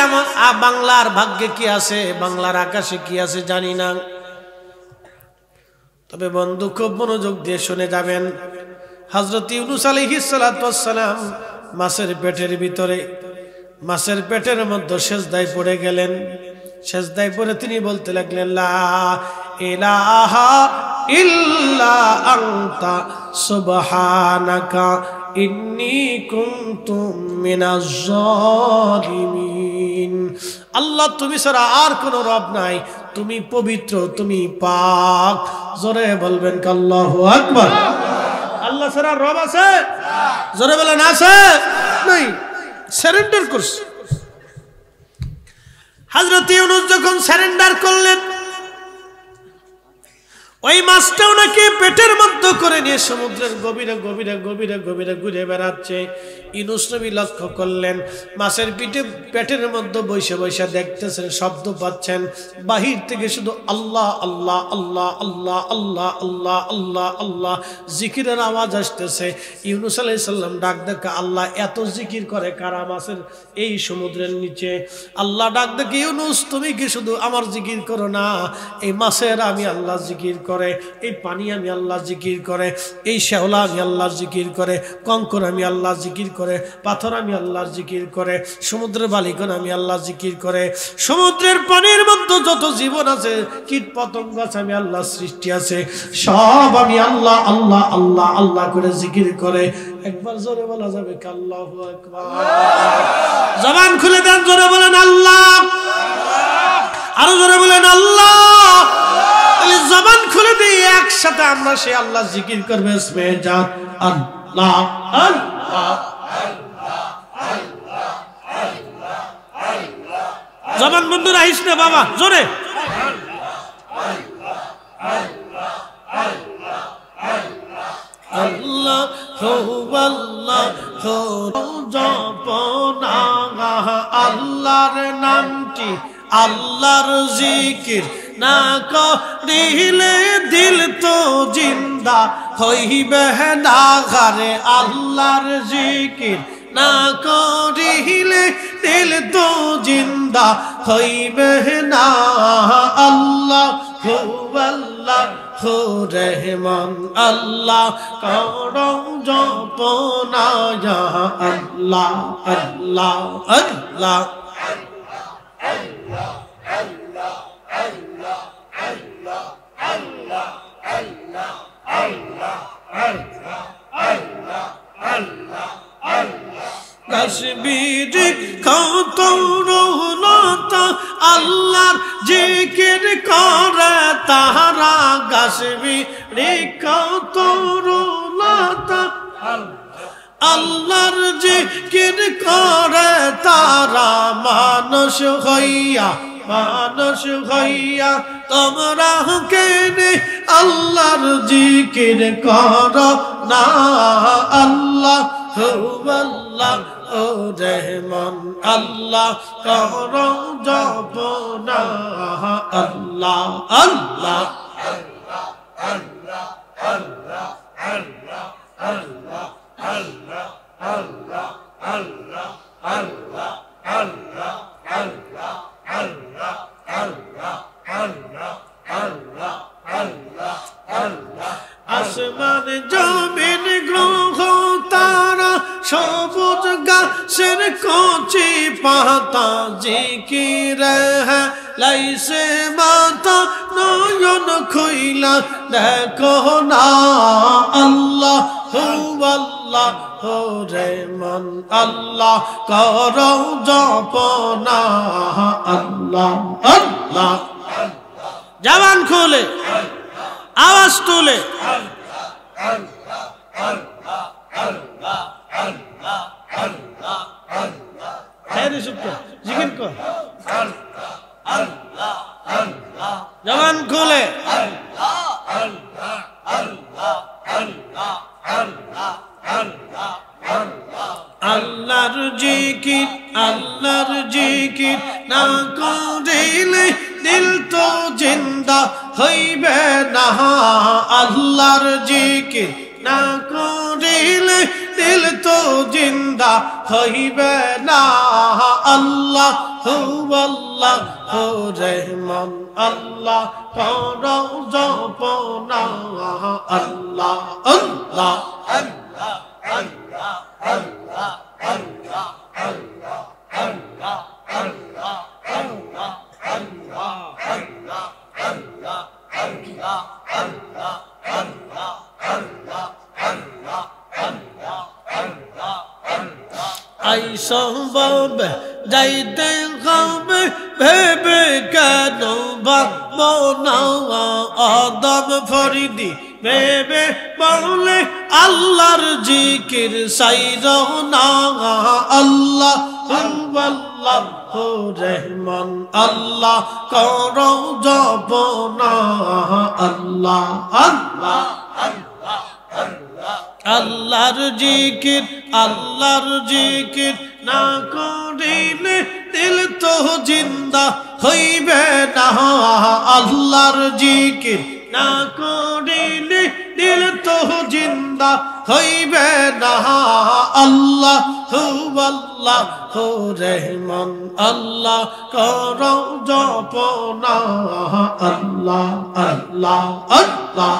বাংলার ভাগ্যে কি আছে, বাংলার আকাশে কি আছে জানি না। তবে বন্ধু খুব মনোযোগ দিয়ে শুনে যাবেন। হযরত ইউনূস আলাইহিস সালাতু ওয়াস সালাম মাছের পেটের ভিতরে, মাছের পেটের মধ্যে সেজদায় পড়ে গেলেন। সেজদায় পড়ে তিনি বলতে লাগলেন, লা ইলাহা ইল্লা আনতা সুবহানাকা ইন্নী কুনতু মিনাজ জালিমিন। আল্লাহ তুমি ছাড়া আর কোনো রব নাই, তুমি পবিত্র, তুমি পাক। জোরে বলবেন কি আল্লাহু আকবার। আল্লাহ ছাড়া রব আছে? জোরে বলেন আছে? নাই, সারেন্ডার করছে। হযরত ইউনূস যখন সারেন্ডার করলেন, ওই মাছটাও নাকি পেটের মধ্যে করে নিয়ে সমুদ্রের গভীরে গভীরে গভীরে গভীরে ঘুরে বেড়াচ্ছে। ইউনূস নবী লক্ষ্য করলেন, মাছের পেটের মধ্যে বসে বসে দেখতেছেন, শব্দ পাচ্ছেন, বাহির থেকে শুধু আল্লাহ আল্লাহ আল্লাহ আল্লাহ আল্লাহ আল্লাহ আল্লাহ আল্লাহ জিকিরের আওয়াজ আসতেছে। ইউনূস আলাইহিস সালাম ডাক দেখে, আল্লাহ এত জিকির করে কারা মাছের এই সমুদ্রের নিচে? আল্লাহ ডাক দেখে, ইউনূস তুমি কি শুধু আমার জিকির করো না, এই মাছের আমি আল্লাহ জিকির করে, এই পানি আমি আল্লাহ জিকির করে, এই শ্যাওলা আমি আল্লাহ জিকির করে, কঙ্কর আমি আল্লাহ জিকির করে, পাথর আমি আল্লাহ জিকির করে, সমুদ্রের বালিকণ আমি আল্লাহ জিকির করে, সমুদ্রের পানির মধ্যে যত জীবন আছে, কীট পতঙ্গ আছে, আমি আল্লাহ সৃষ্টি আছে, সব আমি আল্লাহ আল্লাহ আল্লাহ আল্লাহ করে জিকির করে। একবার জোরে বলা যাবে কি আল্লাহু আকবার? জবান খুলে দেন, জোরে বলেন আল্লাহ, আরো জোরে বলেন আল্লাহ। জবান খুলে দিয়ে একসাথে আমরা সে আল্লাহ জিকির করবে। ইসমে জাত আল্লাহ আল্লাহ। জবান বন্ধ রাখিস না বাবা, জোরে। আল্লাহ জপনা, আল্লাহর নামটি, আল্লাহর জিকির না করিলে দিল তো জিন্দা হইবে না ঘরে। আল্লাহর জিকির না করিলে দিল তো জিন্দা হইবে না। আল্লাহ হু আল্লাহ হু রহমান, আল্লাহ করো জপনা, আল্লাহ আল্লাহ আল্লাহ। কাশ্মীরি কত রৌলতা, আল্লাহর জিকির করে তাহারা। কাশ্মীরি কত রৌলতা, আল্লাহর জিকির করে তারা। মানুষ হইয়া মানুষ হইয়া তোমরা কেনে আল্লাহর জিকির কর না। আল্লাহ হু আল্লাহ ও রহমান, আল্লাহ কর জপনা, আল্লাহ আল্লাহ আল্লাহ আল্লাহ আল্লাহ আল্লাহ আল্লাহ আল্লাহ আল্লাহ আল্লাহ আল্লাহ আল্লাহ আল্লাহ আল্লাহ আল্লাহ আল্লাহ আল্লাহ আল্লাহ আল্লাহ। আসমান জমিন গ্রহ তারা সবুজ গাছের কচি পাতা জিকির লাইছে মাতা নয়ন খুইলা দেখো না। আল্লাহ হু আল্লাহ হু রহমান, আল্লাহ করো জপনা, আল্লাহ আল্লাহ। জবান খুলে আওয়াজ তুলে জিকির কর, জবান খুলে আল্লাহর জিকির, আল্লাহর জিকির না করিলে দিল তো জিন্দা হইবে না। আল্লাহর জিকির না করিলে দিল তো জিন্দা হইবে না। আল্লাহ হু আল্লাহ হু রহমান, আল্লাহ করো জপনা, আল্লাহ আল্লাহ আল্লাহ আল্লাহ আল্লাহ আল্লাহ আল্লাহ আল্লাহ আল্লাহ আল্লাহ আল্লাহ আল্লাহ আল্লাহ সবাবে যাইতে হবে ভেবে কেন ভাববো না আদম ফরিদি ভেবে বলে আল্লাহর জিকির সাইরো না আল্লাহ আল্লাহু রহমান আল্লাহ করো জপনা আল্লাহ আল্লাহ আল্লাহর জিকির না করিলে দিল তো জিন্দা হইবে না আল্লাহর জিকির না করিলে দিল তো জিন্দা হইবে না আল্লাহু আল্লাহু রহমান আল্লাহ করো জপনা আল্লাহ আল্লাহ আল্লাহ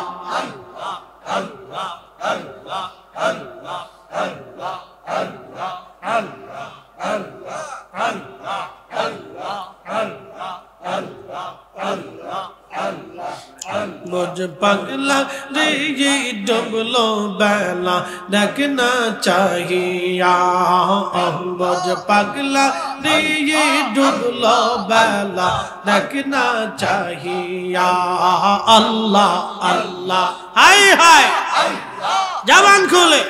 मुझ पगला रे ये डुबलो बेला देखना चाहिए मुझ पगला रे ये डुबलो बेला देखना चाहिए अल्लाह अल्लाह हाय हाय जवान खोले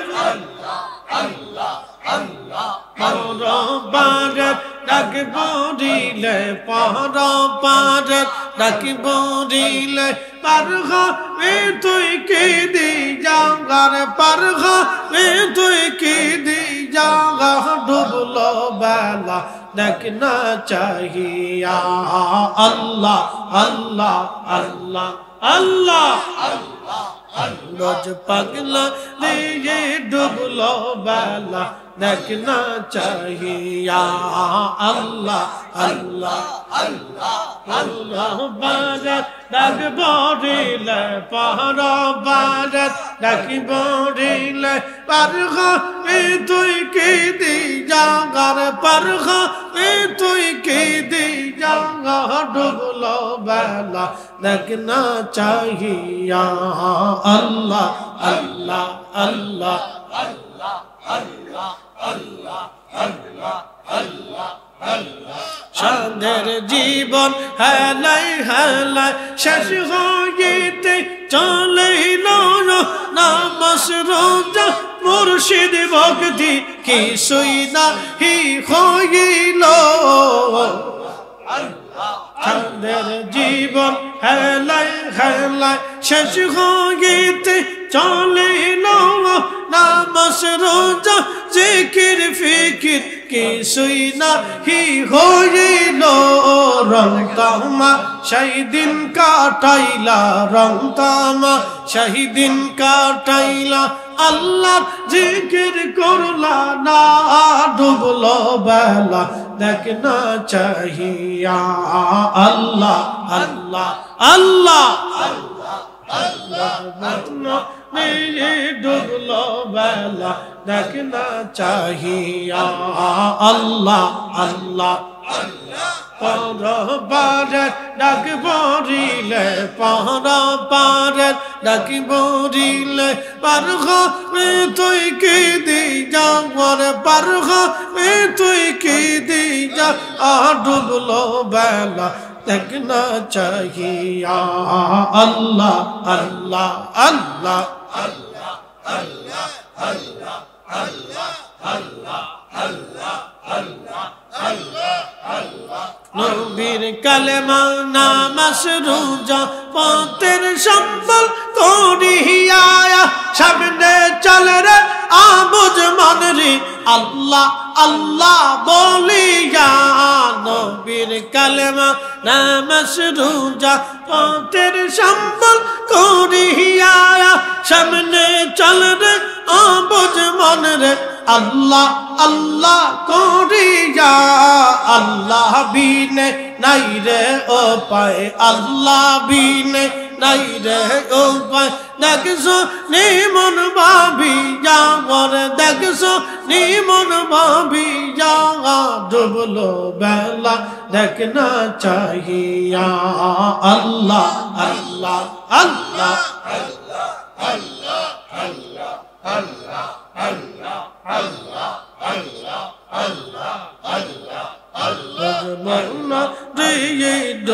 ডাক বরিলে পারে ডাক বরিলে পারগা মে তুই কি দি জাগার পারগা মে তুই কি দি জাগা ডুবলো বেলা দেখনা চাহিয়া আল্লাহ আল্লাহ আল্লাহ আল্লাহ रोज पगला ये डुबलो बेला देखना चाहिए अल्लाह अल्लाह अल्लाह भारत डाक बोरिले पहरा भारत डाक बोरिले परगा में तुई की दी जागर परगा में तुई की दी जागा डुबलो बेला देखना चाहिए अल्लाह अल्लाह अल्लाह अल्लाह अल्लाह अल्लाह अल्लाह अल्लाह अल्लाह शांदेर जीवन हेलाई हेलाई शेष होइते चले लो नामाज रोजा मुर्शिद भक्ति की सुइना ही होइलो शांदेर जीवन हेलाई हेलाई शेष होइते चले लो नामाज रोजा जिकिर फिकिर কিছুই নাহি হইল রং তামা সেই দিন কাটাইলা রং তামা সেই দিন কাটাইলা আল্লাহ জিকির করলা না ডুবলো বেলা দেখনা চাহিয়া আল্লাহ আল্লাহ আল্লাহ আল্লাহ मेरे डुबलो बेला देखना चाहिए अल्लाह अल्लाह पारा पारे डाक बोरिले पारा पारे डाक बोरिले परगा में तुई की दी जागर परगा में तुई की दी जा डुबलो बेला देखना चाहिए अल्लाह अल्लाह अल्लाह अल्लाह अल्लाह अल्लाह अल्लाह अल्लाह अल्लाह अल्लाह अल्लाह अल्लाह नबीर कलेमा नामाज रोजा पौतेर संबल करिया सामने चल रे आबुज मन रे अल्लाह अल्लाह बोलिया नबीर कलेमा नामाज रोजा पौतेर संबल करिया सामने चल रे आबुज मन रे अल्लाह अल्लाह करिया अल्लाह बीने नहीं रे ओ पाए अल्लाह बीने नहीं रे ओ पाए देखो निमन भाभी जागर देखो निमन भाभी जागा डुबलो बेला देखना चाहिए अल्लाह अल्लाह अल्लाह अल्लाह अल्लाह अल्लाह अल्लाह अल्लाह अल्लाह अल्लाह